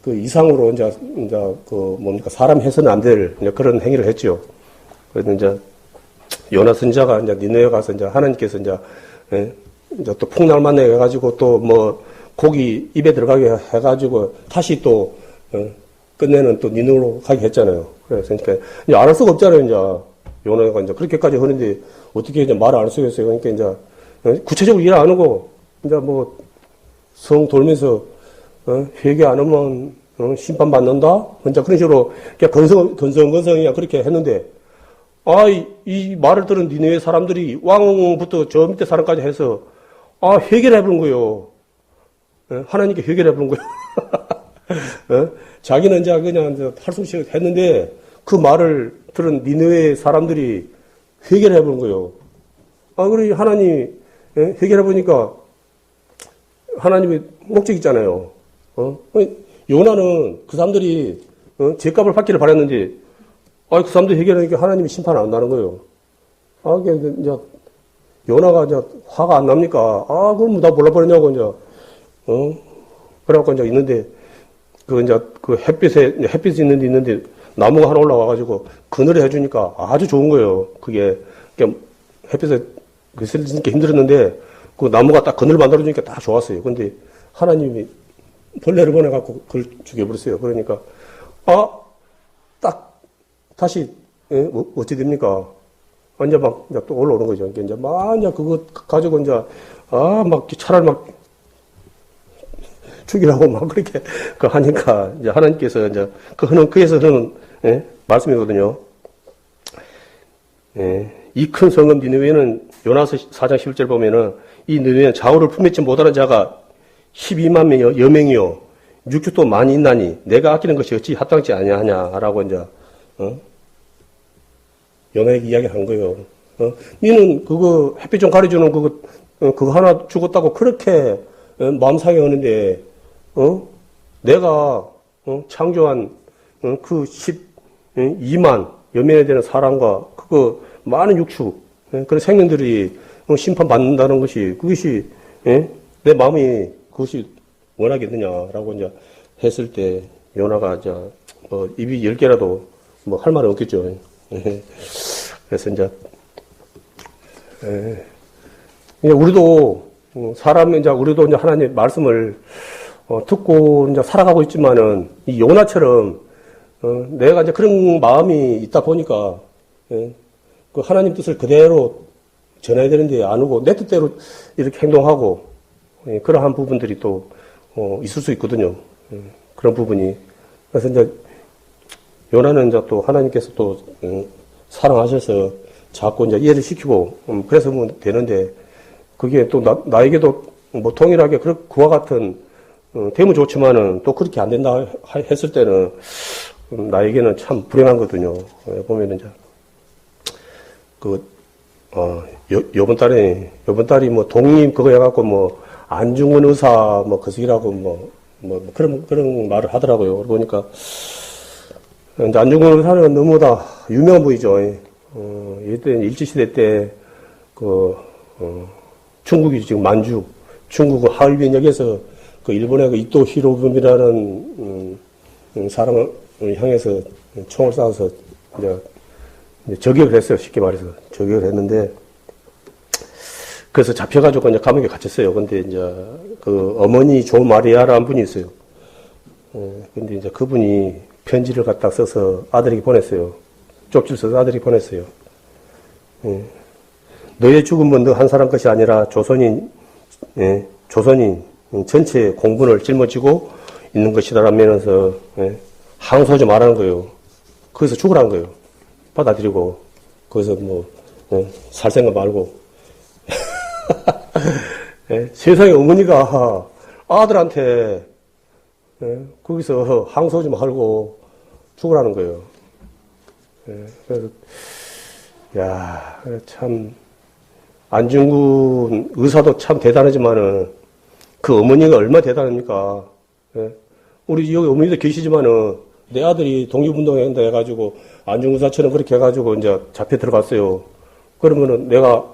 S1: 그 이상으로 이제 사람 해서는 안 될 그런 행위를 했죠. 그래서 이제 요나 선지자가 이제 니느웨 가서 이제 하나님께서 이제 또 풍랑을 만나게 해가지고 또 뭐 고기 입에 들어가게 해가지고 다시 또 끝내는 또 니느웨로 가게 했잖아요. 그래서 그러니까 이제 안 할 수가 없잖아요. 이제 요나가 이제 그렇게까지 하는데 어떻게 이제 말을 안 쓰겠어요. 그러니까 이제 구체적으로 일 안 하고 이제 뭐 성 돌면서 회개 안 하면 심판받는다? 혼자 그런 식으로 그냥 건성건성이야 그렇게 했는데 이 말을 들은 니느웨 사람들이 왕부터 저 밑에 사람까지 해서 회개를 해보는 거예요. 하나님께 회개를 해보는 거예요. 자기는 이제 그냥 할 수 없이 했는데 그 말을 들은 니느웨 사람들이 회개를 해보는 거예요. 그래 하나님이 회개를 해보니까 하나님의 목적 있잖아요. 요나는 그 사람들이 죄값을 받기를 바랬는데 그 사람들이 해결하니까 하나님이 심판 안 한다는 거예요. 이제 요나가 이제 화가 안 납니까? 그럼 나 몰라버렸냐고 이제 그래갖고 이제 있는데 햇빛이 있는데 나무가 하나 올라와가지고 그늘에 해주니까 아주 좋은 거예요. 그게 햇빛에 있으니까 힘들었는데 그 나무가 딱 그늘 만들어주니까 딱 좋았어요. 근데 하나님이 벌레를 보내갖고 그걸 죽여버렸어요. 그러니까, 딱, 다시, 어찌 됩니까? 이제 또 올라오는 거죠. 이제 그거 가지고 이제, 차라리 죽이라고 그렇게, 하니까, 이제 하나님께서 이제, 그에서 하는, 말씀이거든요. 이 큰 성읍 니느웨는 요나서 4장 11절 보면은, 이 니느웨는 좌우를 품맺지 못하는 자가 12만 명이요, 여명이요, 육축도 많이 있나니, 내가 아끼는 것이 어찌 합당치 아니하냐라고 이제, 요나에게 이야기한 거예요. 니는 햇빛 좀 가려주는 그거 하나 죽었다고 그렇게, 마음 상해하는데, 내가, 창조한, 이만 여면에 대한 사랑과 그거 많은 육축 그런 생명들이 심판받는다는 것이 그것이 내 마음이 그것이 원하겠느냐라고 이제 했을 때 요나가 이제 뭐 입이 10개라도 뭐 할 말은 없겠죠. 그래서 이제 우리도 우리도 이제 하나님 말씀을 듣고 이제 살아가고 있지만은 이 요나처럼 내가 이제 그런 마음이 있다 보니까 그 하나님 뜻을 그대로 전해야 되는데 안 오고 내 뜻대로 이렇게 행동하고 그러한 부분들이 또 있을 수 있거든요. 그런 부분이 그래서 이제 요나는 이제 또 하나님께서 또 사랑하셔서 자꾸 이제 이해를 시키고 그래서 뭐 되는데 그게 또 나에게도 뭐 동일하게 그와 같은 되면 좋지만은 또 그렇게 안 된다 했을 때는 나에게는 참 불행하거든요. 보면은 이제 요번 달이 뭐 독립 그거 해갖고 뭐 안중근 의사 뭐 그식이라고 뭐 그런 말을 하더라고요. 그러니까 이제 안중근 의사는 너무나 유명한 분이죠. 이때 일제시대 때 중국이 지금 만주 중국 하얼빈역에서 그 일본의 그 이토 히로부미라는 사람을 향해서 총을 쏴서 이제 저격을 했어요. 쉽게 말해서 저격을 했는데 그래서 잡혀가지고 이제 감옥에 갇혔어요. 근데 이제 그 어머니 조 마리아라는 분이 있어요. 근데 이제 그분이 편지를 갖다 써서 아들에게 보냈어요. 쪽지를 써서 아들에게 보냈어요. 너의 죽음은 너 한 사람 것이 아니라 조선인 전체 공분을 짊어지고 있는 것이다라면서 항소하지 말라는 거예요. 거기서 죽으라는 거예요. 받아들이고 거기서 뭐 살 생각 말고 세상에 어머니가 아들한테 거기서 항소하지 말고 죽으라는 거예요. 그래서 참 안중근 의사도 참 대단하지만은 그 어머니가 얼마나 대단합니까? 우리 여기 어머니도 계시지만은 내 아들이 독립운동에 한다 해가지고 안중근 의사처럼 그렇게 해가지고 이제 잡혀 들어갔어요. 그러면은 내가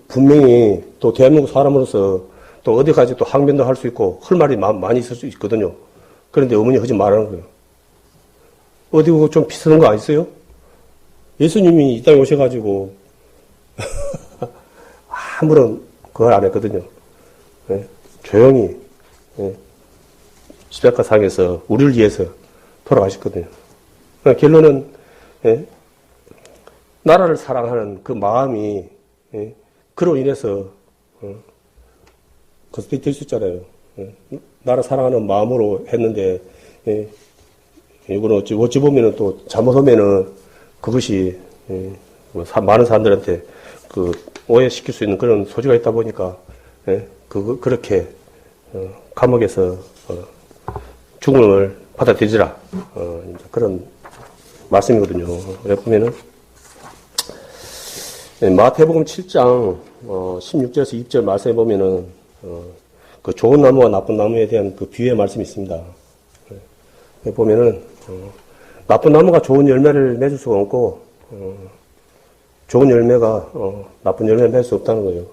S1: 분명히 또 대한민국 사람으로서 또 어디까지 또 항변도 할 수 있고 할 말이 많이 있을 수 있거든요. 그런데 어머니 하지 말라는 거예요. 어디 좀 비슷한 거 아니세요? 예수님이 이 땅에 오셔가지고 아무런 그걸 안 했거든요. 조용히 십자가상에서 우리를 위해서 돌아가셨거든요. 결론은 나라를 사랑하는 그 마음이 그로 인해서 그것도 될 수 있잖아요. 나라 사랑하는 마음으로 했는데 이거는 어찌 보면은 또 잘못하면은 그것이 많은 사람들한테 그 오해시킬 수 있는 그런 소지가 있다 보니까 그렇게 감옥에서 죽음을 받아들이라 그런 말씀이거든요. 그래 보면은 마태복음 7장 16절에서 20절 말씀에 보면은 그 좋은 나무와 나쁜 나무에 대한 그 비유의 말씀이 있습니다. 보면은 나쁜 나무가 좋은 열매를 맺을 수가 없고 좋은 열매가 나쁜 열매를 맺을 수 없다는 거예요.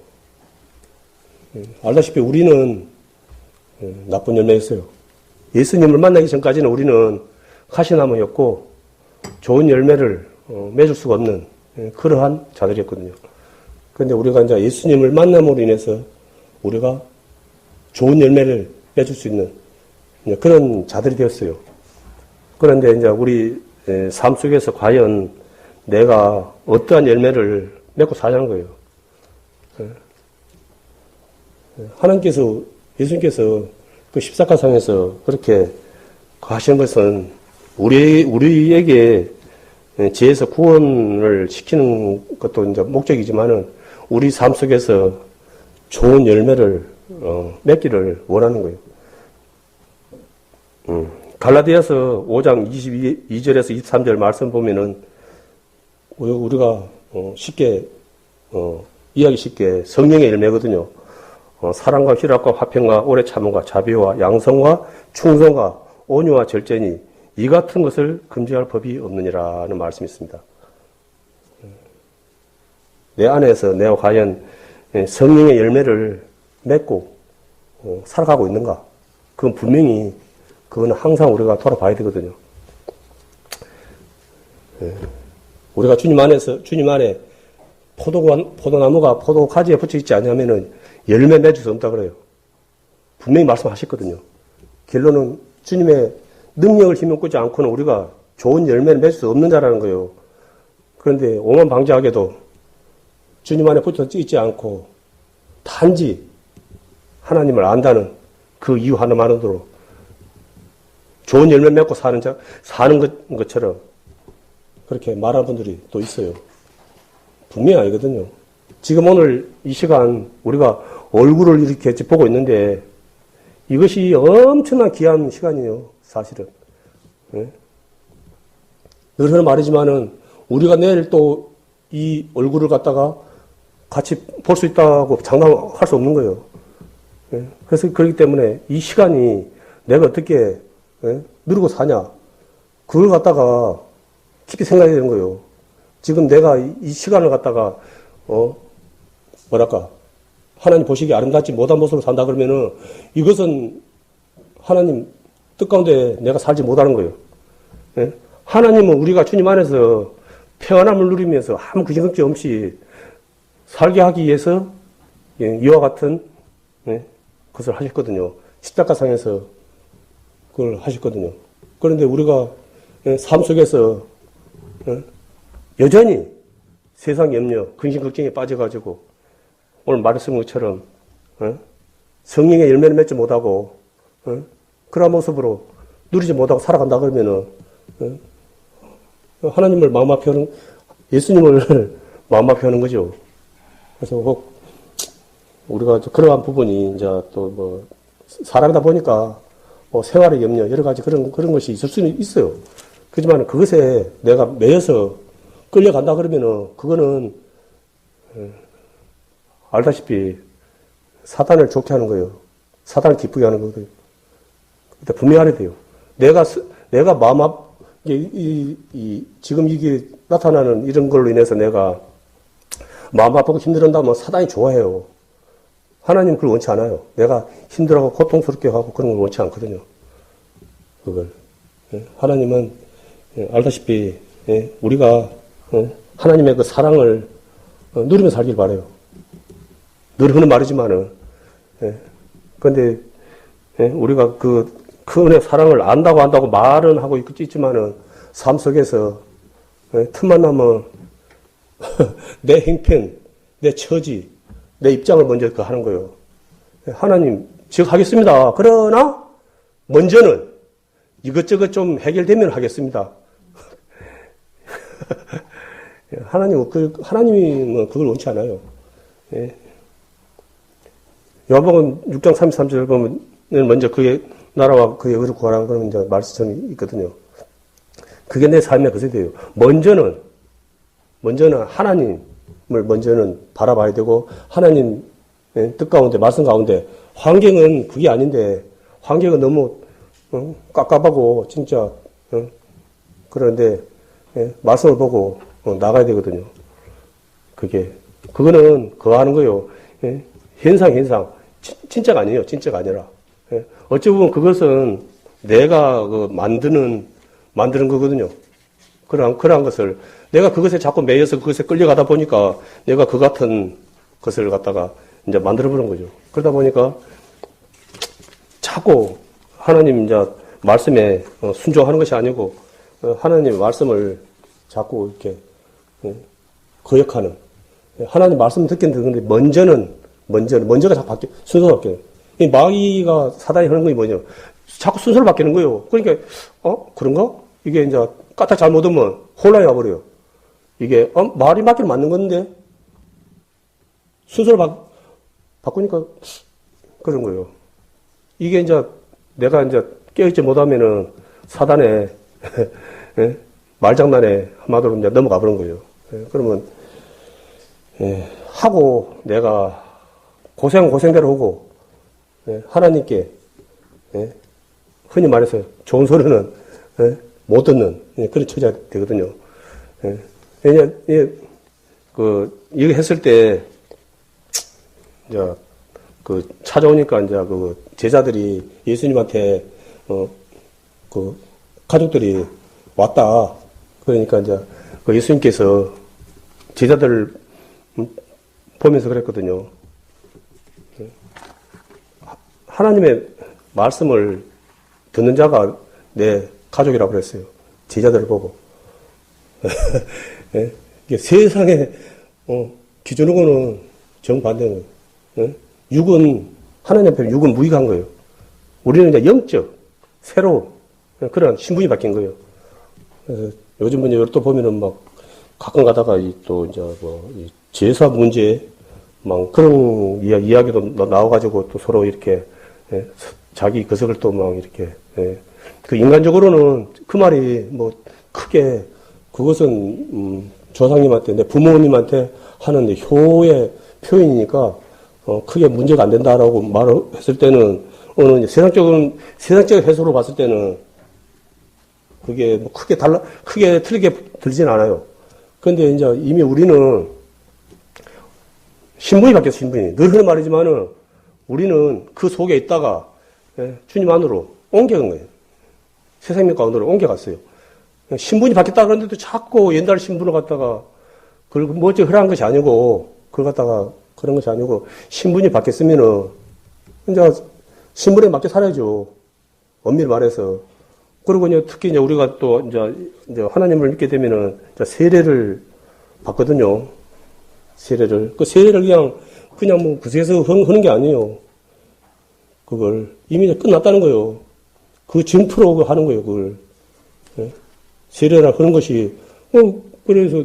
S1: 알다시피 우리는 나쁜 열매였어요. 예수님을 만나기 전까지는 우리는 가시나무였고 좋은 열매를 맺을 수가 없는 그러한 자들이었거든요. 그런데 우리가 이제 예수님을 만남으로 인해서 우리가 좋은 열매를 맺을 수 있는 그런 자들이 되었어요. 그런데 이제 우리 삶 속에서 과연 내가 어떠한 열매를 맺고 사냐는 거예요. 하나님께서, 예수님께서 그 십자가상에서 그렇게 하시는 것은 우리에게 죄에서 구원을 시키는 것도 이제 목적이지만은 우리 삶 속에서 좋은 열매를 맺기를 원하는 거예요. 갈라디아서 5장 22절에서 23절 말씀 보면은 우리가 쉽게 이해하기 쉽게 성령의 열매거든요. 사랑과 희락과 화평과 오래 참음과 자비와 양성과 충성과 온유와 절제니 이 같은 것을 금지할 법이 없느니라는 말씀이 있습니다. 내 안에서 내가 과연 성령의 열매를 맺고 살아가고 있는가? 그건 분명히 그건 항상 우리가 돌아봐야 되거든요. 우리가 주님 안에 포도나무가 포도가지에 붙여 있지 않으면은 열매 맺을 수 없다 그래요. 분명히 말씀하셨거든요. 결론은 주님의 능력을 힘입지 않고는 우리가 좋은 열매를 맺을 수 없는 자라는 거예요. 그런데 오만방자하게도 주님 안에 붙어 있지 않고 단지 하나님을 안다는 그 이유 하나만으로 좋은 열매 맺고 사는 것처럼 그렇게 말하는 분들이 또 있어요. 분명히 아니거든요. 지금 오늘 이 시간 우리가 얼굴을 이렇게 보고 있는데 이것이 엄청난 귀한 시간이에요. 사실은. 늘 하는 말이지만은 우리가 내일 또 이 얼굴을 갖다가 같이 볼 수 있다고 장담할 수 없는 거예요. 그래서 그렇기 때문에 이 시간이 내가 어떻게 누리고 사냐 그걸 갖다가 깊이 생각해야 되는 거예요. 지금 내가 이 시간을 갖다가 하나님 보시기에 아름답지 못한 모습으로 산다 그러면은 이것은 하나님 뜻 가운데 내가 살지 못하는 거예요. 하나님은 우리가 주님 안에서 평안함을 누리면서 아무 근심걱정 없이 살게 하기 위해서 이와 같은 것을 하셨거든요. 십자가상에서 그걸 하셨거든요. 그런데 우리가 삶 속에서 여전히 세상 염려, 근심 걱정에 빠져가지고 오늘 말씀 것처럼 성령의 열매를 맺지 못하고 그런 모습으로 누리지 못하고 살아간다 그러면은 하나님을 마음 앞에 하는 예수님을 마음 앞에 하는 거죠. 그래서 혹 우리가 그러한 부분이 이제 또 뭐 사람이다 보니까 뭐 생활의 염려 여러 가지 그런 것이 있을 수는 있어요. 그렇지만 그것에 내가 매여서 끌려간다 그러면은 그거는 알다시피 사단을 좋게 하는 거예요. 사단을 기쁘게 하는 거예요. 분명히 알아야 돼요. 내가 마음 앞 지금 이게 나타나는 이런 걸로 인해서 내가 마음 아프고 힘들었다면 사단이 좋아해요. 하나님 그걸 원치 않아요. 내가 힘들어하고 고통스럽게 하고 그런 걸 원치 않거든요. 그걸. 하나님은 알다시피 우리가 하나님의 그 사랑을 누리며 살길 바라요. 늘 하는 말이지만은 그런데 우리가 그 은혜 사랑을 안다고 말은 하고 있지만은 삶 속에서 틈만 나면 내 형편, 내 처지, 내 입장을 먼저 하는 거예요. 하나님 즉 하겠습니다. 그러나 먼저는 이것저것 좀 해결되면 하겠습니다. 하나님은 그걸 원치 않아요. 요한복음 6장 33절 보면 먼저 그의 나라와 그의 의를 구하라 그러면 이제 말씀이 있거든요. 그게 내 삶의 것이 돼요. 먼저는 하나님을 먼저는 바라봐야 되고 하나님 뜻 가운데 말씀 가운데 환경은 그게 아닌데 환경은 너무 깝깝하고 진짜 그런데 말씀을 보고 나가야 되거든요. 그거는 그거 하는 거예요. 현상 진짜가 아니에요. 진짜가 아니라 어찌 보면 그것은 내가 만드는 거거든요. 그런 것을 내가 그것에 자꾸 매여서 그것에 끌려가다 보니까 내가 그 같은 것을 갖다가 이제 만들어보는 거죠. 그러다 보니까 자꾸 하나님 이제 말씀에 순종하는 것이 아니고 하나님 말씀을 자꾸 이렇게 거역하는 하나님 말씀 듣긴 듣는데 먼저가 자꾸 순서가 바뀌어요. 이 마귀가 사단이 하는 게 뭐냐? 자꾸 순서를 바뀌는 거예요. 그러니까 그런가? 이게 이제 까딱 잘못하면 혼란이 와버려요. 이게 말이 맞긴 맞는 건데 순서를 바꾸니까 그런 거예요. 이게 이제 내가 이제 깨어있지 못하면은 사단의 말장난에 한마디로 이제 넘어가 버린 거예요. 그러면 하고 내가 고생대로 하고 하나님께 흔히 말해서 좋은 소리는 예? 못 듣는 그런 처지가 되거든요. 예? 왜냐, 이거 했을 때, 이제, 찾아오니까, 이제, 제자들이 예수님한테, 가족들이 왔다. 그러니까, 이제, 예수님께서 제자들 보면서 그랬거든요. 하나님의 말씀을 듣는 자가 내 가족이라고 그랬어요. 제자들을 보고. 예? 이게 세상의 기준으로는 정반대는 거예요. 예? 육은 하나님 앞에 육은 무익한 거예요. 우리는 이제 영적 새로 그런 신분이 바뀐 거예요. 그래서 요즘 분이 또 보면은 막 가끔 가다가 또 이제 이 제사 문제 막 그런 이야기도 나와가지고 또 서로 이렇게 자기 거석을 또 막 이렇게 그 인간적으로는 그 말이 뭐 크게 그것은 조상님한테 내 부모님한테 하는 효의 표현이니까 크게 문제가 안 된다라고 말을 했을 때는 어느 세상적인 해석으로 봤을 때는 그게 뭐 크게 틀리게 들진 않아요. 그런데 이제 이미 우리는 신분이 바뀌었어, 신분이. 늘 하는 말이지만은 우리는 그 속에 있다가 주님 안으로 옮겨간 거예요. 새 생명 가운데로 옮겨갔어요. 신분이 바뀌었다 그러는데도 자꾸 옛날 신분을 갖다가 그걸 뭐지 허락한 것이 아니고 그걸 갖다가 그런 것이 아니고 신분이 바뀌었으면은 이제 신분에 맞게 살아야죠. 엄밀히 말해서. 그리고 이제 특히 이제 우리가 또 이제 하나님을 믿게 되면은 세례를 받거든요. 세례를. 그 세례를 그냥 뭐 구세에서 하는 게 아니에요. 그걸 이미 끝났다는 거예요. 그 증표로 하는 거예요, 그걸. 예? 세례라 하는 것이, 그래서,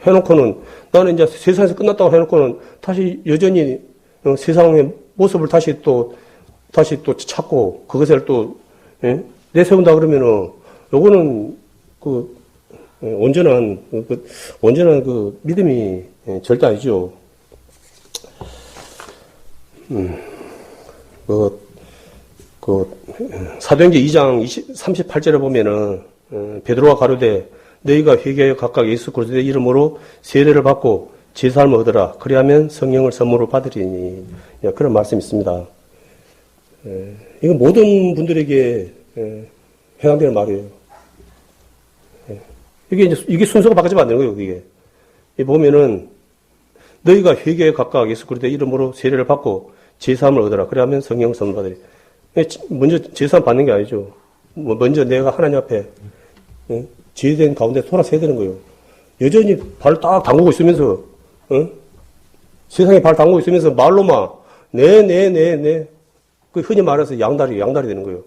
S1: 해놓고는, 나는 이제 세상에서 끝났다고 해놓고는 다시 여전히 세상의 모습을 다시 또 찾고, 그것을 또, 내세운다 그러면은, 요거는, 온전한 믿음이 절대 아니죠. 사도행전 2장 38절에 보면은, 베드로가 가로되, 너희가 회개하여 각각 예수 그리스도의 이름으로 세례를 받고 제사함을 얻으라. 그리하면 성령을 선물로 받으리니. 그런 말씀이 있습니다. 이건 모든 분들에게 해당되는 말이에요. 이게 순서가 바뀌지 않는 거예요, 이게. 보면은, 너희가 회개에 각각 예수 그리스도의 이름으로 세례를 받고 제사함을 얻으라. 그러면 성령 선물 받으리. 먼저 제사함 받는 게 아니죠. 먼저 내가 하나님 앞에 제된 가운데 돌아서야 되는 거예요. 여전히 발 딱 담그고 있으면서, 세상에 발 담그고 있으면서 말로만, 네. 그 흔히 말해서 양다리 되는 거예요.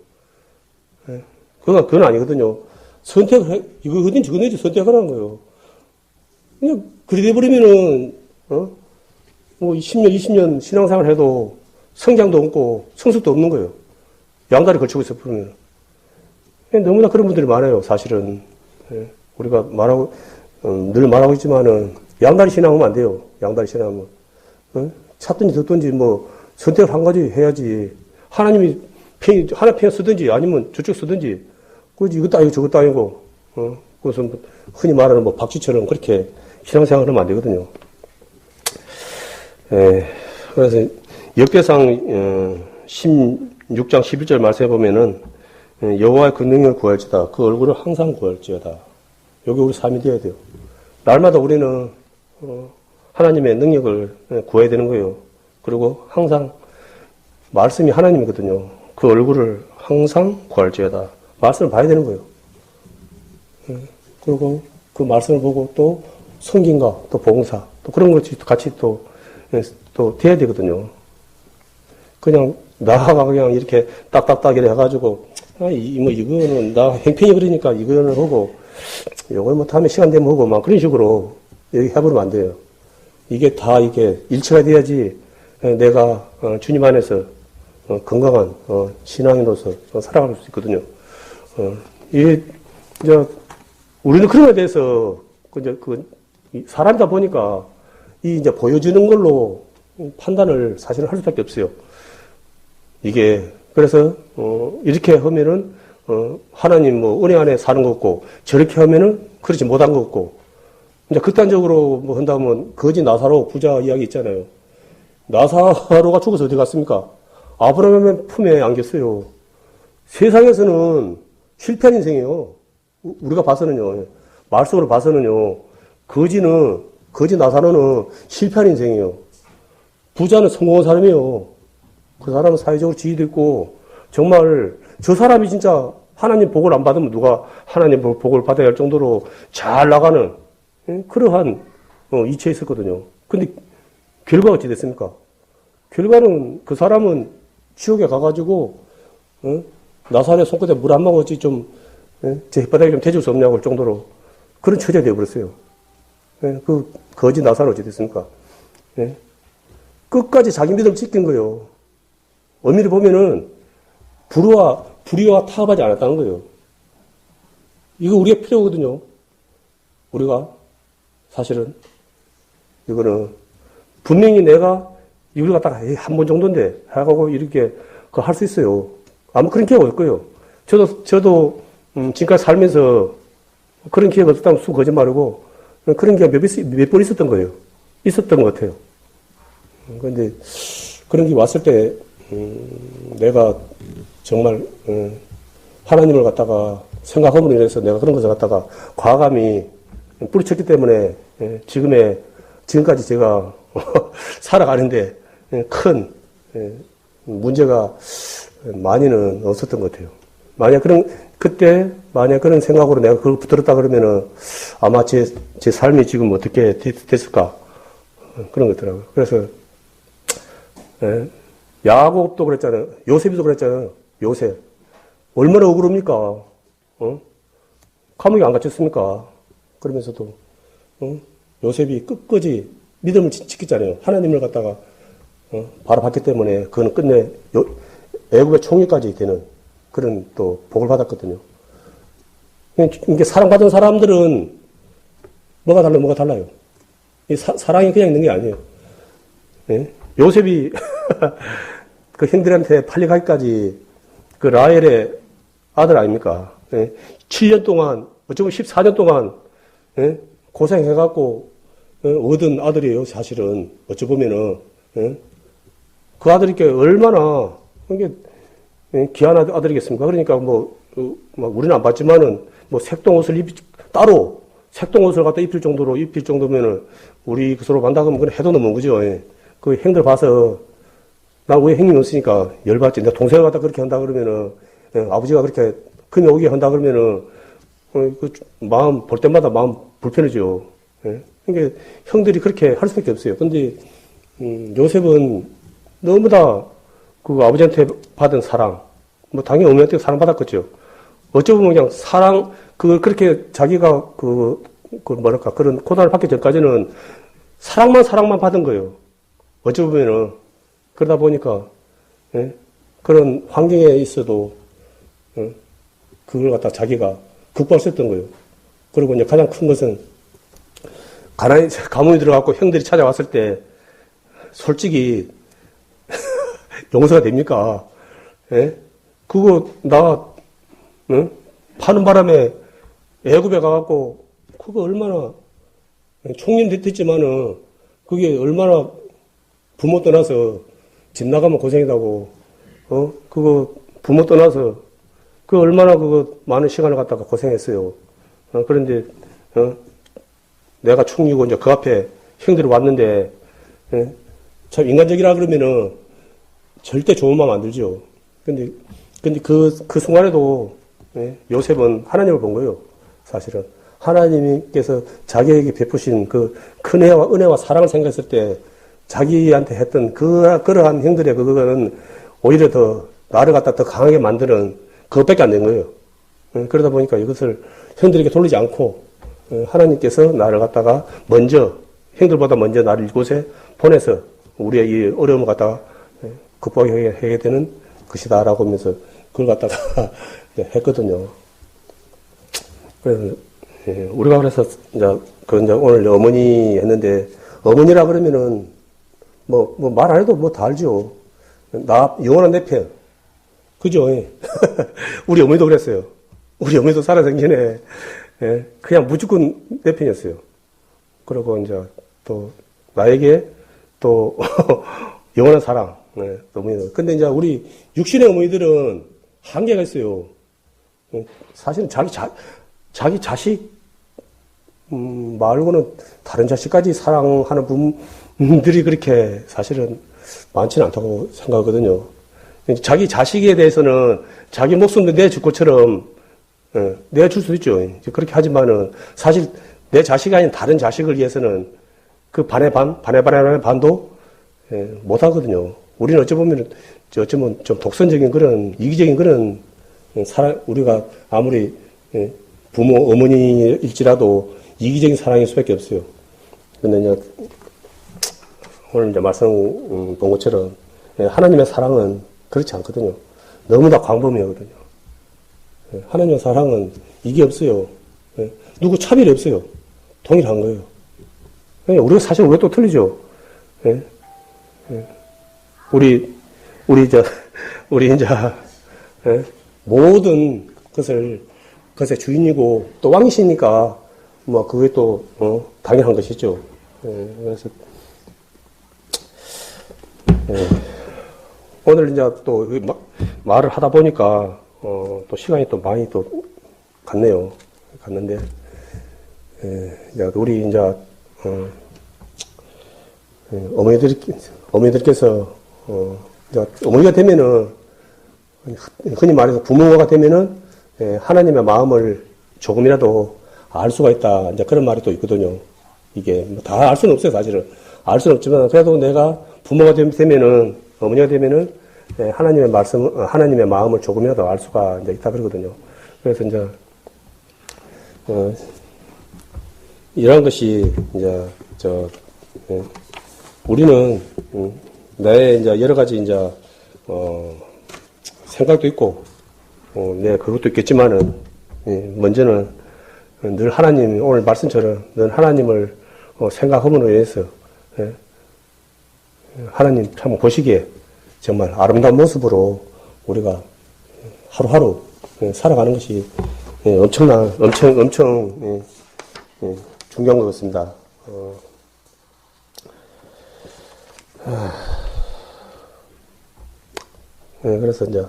S1: 그건 아니거든요. 이거 어딘지 저거든지 선택하라는 거예요. 그냥, 그리 돼버리면은, 뭐 10년, 20년 신앙생활 해도 성장도 없고 성숙도 없는 거예요. 양다리 걸치고 있어, 그러면. 너무나 그런 분들이 많아요, 사실은. 우리가 늘 말하고 있지만은, 양다리 신앙하면 안 돼요. 양다리 신앙하면. 찾든지 듣든지 뭐, 선택을 한 가지 해야지. 하나님이 하나 편 쓰든지 아니면 저쪽 쓰든지. 그지 이것도 아니고 저것도 아니고. 그것은 흔히 말하는 뭐 박쥐처럼 그렇게 신앙생활을 하면 안 되거든요. 그래서 역대상 16장 11절 말씀해 보면은 여호와의 그 능력을 구할지다. 그 얼굴을 항상 구할지어다. 여기 우리 삶이 되어야 돼요. 날마다 우리는 하나님의 능력을 구해야 되는 거예요. 그리고 항상 말씀이 하나님이거든요. 그 얼굴을 항상 구할지어다. 말씀을 봐야 되는 거예요. 그리고 그 말씀을 보고 또 성김과 또 봉사 또 그런 것이 같이 또 돼야 되거든요. 그냥 나가 그냥 이렇게 딱딱딱 이래 해가지고 이거는 나 행편이 그러니까 이거는 하고 이걸 뭐 다음에 시간 되면 하고 막 그런 식으로 여기 해버리면 안 돼요. 이게 다 일치가 돼야지 내가 주님 안에서 건강한 신앙인으로서 살아갈 수 있거든요. 우리는 그런 거에 대해서 사람이다 보니까 이제 보여지는 걸로 판단을 사실은 할 수밖에 없어요. 이게 그래서 이렇게 하면은 하나님 뭐 은혜 안에 사는 것 같고, 저렇게 하면은 그렇지 못한 것 같고, 이제 극단적으로 뭐 한다면 거지 나사로 부자 이야기 있잖아요. 나사로가 죽어서 어디 갔습니까? 아브라함의 품에 안겼어요. 세상에서는 실패한 인생이에요. 우리가 봐서는요. 말씀으로 봐서는요. 거지 나사로는 실패한 인생이에요. 부자는 성공한 사람이에요. 그 사람은 사회적으로 지위도 있고, 정말 저 사람이 진짜 하나님 복을 안 받으면 누가 하나님 복을 받아야 할 정도로 잘 나가는 그러한 이치에 있었거든요. 근데 결과가 어찌 됐습니까? 결과는 그 사람은 지옥에 가가지고 나사로의 손끝에 물 한 모금씩 제 혓바닥에 좀 대줄 수 없냐고 할 정도로 그런 처지가 되어버렸어요. 그 거지 나사로 어찌 됐습니까? 끝까지 자기 믿음을 지킨 거예요. 엄밀히 보면은 불의와 타협하지 않았다는 거예요. 이거 우리가 필요하거든요. 우리가 사실은 이거는 분명히 내가 이걸 갖다가 한 번 정도인데 하고 이렇게 할 수 있어요. 아마 그런 기회가 올 거예요. 저도 지금까지 살면서 그런 기회가 없었다면 수 거짓말이고 그런 기회가 몇 번 있었던 거예요. 있었던 것 같아요. 그런데 그런 게 왔을 때 내가 정말 하나님을 갖다가 생각함으로 인해서 내가 그런 것을 갖다가 과감히 뿌리쳤기 때문에 지금까지 제가 살아가는데 큰 문제가 많이는 없었던 것 같아요. 그때 만약 그런 생각으로 내가 그걸 붙들었다 그러면은 아마 제 삶이 지금 어떻게 됐을까 그런 것 같더라고요. 그래서 야곱도 그랬잖아요. 요셉도 그랬잖아요. 요셉 얼마나 억울합니까? 감옥에 안 갇혔습니까? 그러면서도 요셉이 끝까지 믿음을 지켰잖아요. 하나님을 갖다가 바라봤기 때문에 그거는 끝내 애굽의 총리까지 되는 그런 또 복을 받았거든요. 이게 사랑받은 사람들은 뭐가 달라요. 사랑이 그냥 있는 게 아니에요. 요셉이 그 형들한테 팔려가기까지 그 라헬의 아들 아닙니까? 7년 동안, 어쩌면 14년 동안 고생해갖고 얻은 아들이에요, 사실은. 어쩌보면은. 그 아들이 얼마나 이게 귀한 아들이겠습니까? 그러니까 우리는 안 봤지만은 색동옷을 따로 색동옷을 갖다 입힐 정도면은 우리 서로 만나면 그건 해도 넘은 거죠. 그 형들 봐서 나 왜 형님 없으니까 열받지. 내가 동생을 갖다 그렇게 한다 그러면은 아버지가 그렇게 금이 오게 한다 그러면은 마음 볼 때마다 마음 불편해져. 그러니까 형들이 그렇게 할 수밖에 없어요. 근데 요셉은 너무 다 그 아버지한테 받은 사랑, 당연히 어머니한테 사랑받았겠죠. 어쩌면 그냥 그렇게 자기가 그런 고난을 받기 전까지는 사랑만 받은 거예요. 어쩌면은, 그러다 보니까, 그런 환경에 있어도, 그걸 갖다 자기가 극복할 수 있었던 거예요. 그리고 이제 가장 큰 것은, 가문이 들어갔고 형들이 찾아왔을 때, 솔직히, 용서가 됩니까? 그거, 파는 바람에 애굽에 가갖고, 그거 얼마나, 총리는 됐지만은, 그게 얼마나 부모 떠나서 집 나가면 고생이라고, 그거 부모 떠나서, 얼마나 많은 시간을 갖다가 고생했어요. 그런데, 내가 총리고 이제 그 앞에 형들이 왔는데, 참 인간적이라 그러면은, 절대 좋은 마음 안 들죠. 근데 그 순간에도, 요셉은 하나님을 본 거예요. 사실은. 하나님께서 자기에게 베푸신 그 큰 은혜와 사랑을 생각했을 때, 자기한테 했던 그러한 형들의 그거는 오히려 더, 나를 갖다 더 강하게 만드는 그것밖에 안 된 거예요. 그러다 보니까 이것을 형들에게 돌리지 않고, 하나님께서 나를 갖다가 형들보다 먼저 나를 이곳에 보내서 우리의 이 어려움을 갖다가 극복하게 되는 것이다라고 하면서 그걸 갖다가 했거든요. 그래서 우리가 그래서 이제 오늘 어머니 했는데 어머니라 그러면은 말 안 해도 다 알죠. 영원한 내 편. 그죠? 우리 어머니도 그랬어요. 우리 어머니도 살아생전에, 예, 그냥 무조건 내 편이었어요. 그리고 이제 또, 나에게 또, 영원한 사랑, 네, 어머니도. 근데 이제 우리 육신의 어머니들은 한계가 있어요. 사실은 자기 자식, 말고는 다른 자식까지 사랑하는 분들이 그렇게 사실은 많지는 않다고 생각하거든요. 자기 자식에 대해서는 자기 목숨도 내줄 것처럼 내줄 수도 있죠. 그렇게 하지만은 사실 내 자식이 아닌 다른 자식을 위해서는 그 반의 반도 못 하거든요. 우리는 어쩌면 좀 독선적인 그런 이기적인 그런 우리가 아무리 부모 어머니일지라도 이기적인 사랑일 수밖에 없어요. 근데 이제 오늘 이제 말씀 본 것처럼 하나님의 사랑은 그렇지 않거든요. 너무나 광범위하거든요. 하나님의 사랑은 이게 없어요. 누구 차별이 없어요. 동일한 거예요. 우리가 사실 우리가 또 틀리죠. 우리 이제 모든 것의 주인이고 또 왕이시니까 뭐 그게 또 당연한 것이죠. 그래서 오늘 이제 또 말을 하다 보니까 또 시간이 또 많이 또 갔는데 이제 우리 이제 어머니들께서 이제 어머니가 되면은 흔히 말해서 부모가 되면은 하나님의 마음을 조금이라도 알 수가 있다. 이제 그런 말이 또 있거든요. 이게 다 알 수는 없어요, 사실은. 알 수는 없지만 그래도 내가 부모가 되면은 어머니가 되면은 하나님의 마음을 조금이라도 알 수가 이제 있다 그러거든요. 그래서 이제 이런 것이 이제 우리는 내 이제 여러 가지 이제 생각도 있고 그것도 있겠지만은 먼저는 늘 하나님 오늘 말씀처럼 늘 하나님을 생각함으로 인해서 하나님 참 보시기에 정말 아름다운 모습으로 우리가 하루하루 살아가는 것이 엄청 중요한 것 같습니다. 그래서 이제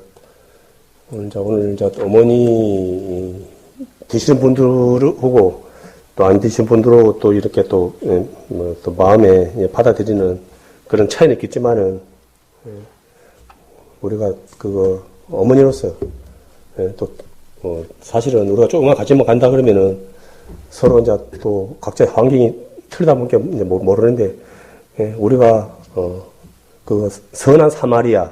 S1: 오늘 어머니 되시는 분들하고 또 안 되시는 분들하고 또 이렇게 또 마음에 받아들이는 그런 차이는 있겠지만은 우리가 어머니로서 또 사실은 우리가 조금만 같이만 간다 그러면은 서로 이제 또 각자의 환경이 틀리다 보니까 모르는데 우리가 선한 사마리아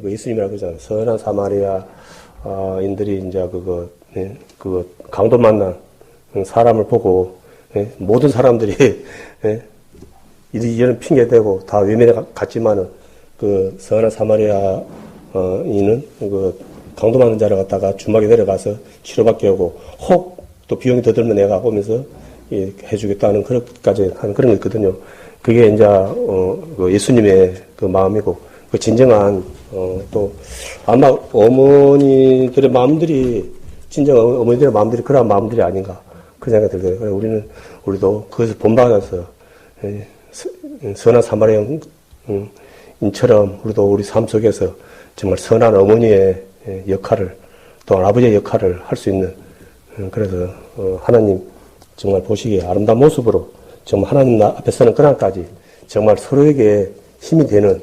S1: 예수님이라고 그러잖아요. 선한 사마리아인들이 이제 강도 만난 사람을 보고 모든 사람들이 이런 핑계 대고 다 외면에 갔지만은 선한 사마리아인은 강도 만난 자를 갖다가 주막에 내려가서 치료받게 하고 혹 또 비용이 더 들면 내가 오면서 해주겠다는 그렇게까지 하는 그런 게 있거든요. 그게 이제 예수님의 마음이고 진정한 또 아마 어머니들의 마음들이 진정 어머니들의 마음들이 그런 마음들이 아닌가 그런 생각이 들거든요. 우리도 그것을 본받아서 선한 사마리아인처럼 우리도 우리 삶 속에서 정말 선한 어머니의 역할을 또 아버지의 역할을 할 수 있는 그래서 하나님 정말 보시기에 아름다운 모습으로 정말 하나님 앞에 서는 그날까지 정말 서로에게 힘이 되는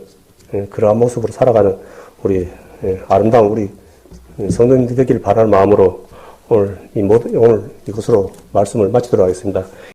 S1: 그러한 모습으로 살아가는 우리 아름다운 우리 성도님들 되기를 바라는 마음으로 오늘 이것으로 말씀을 마치도록 하겠습니다.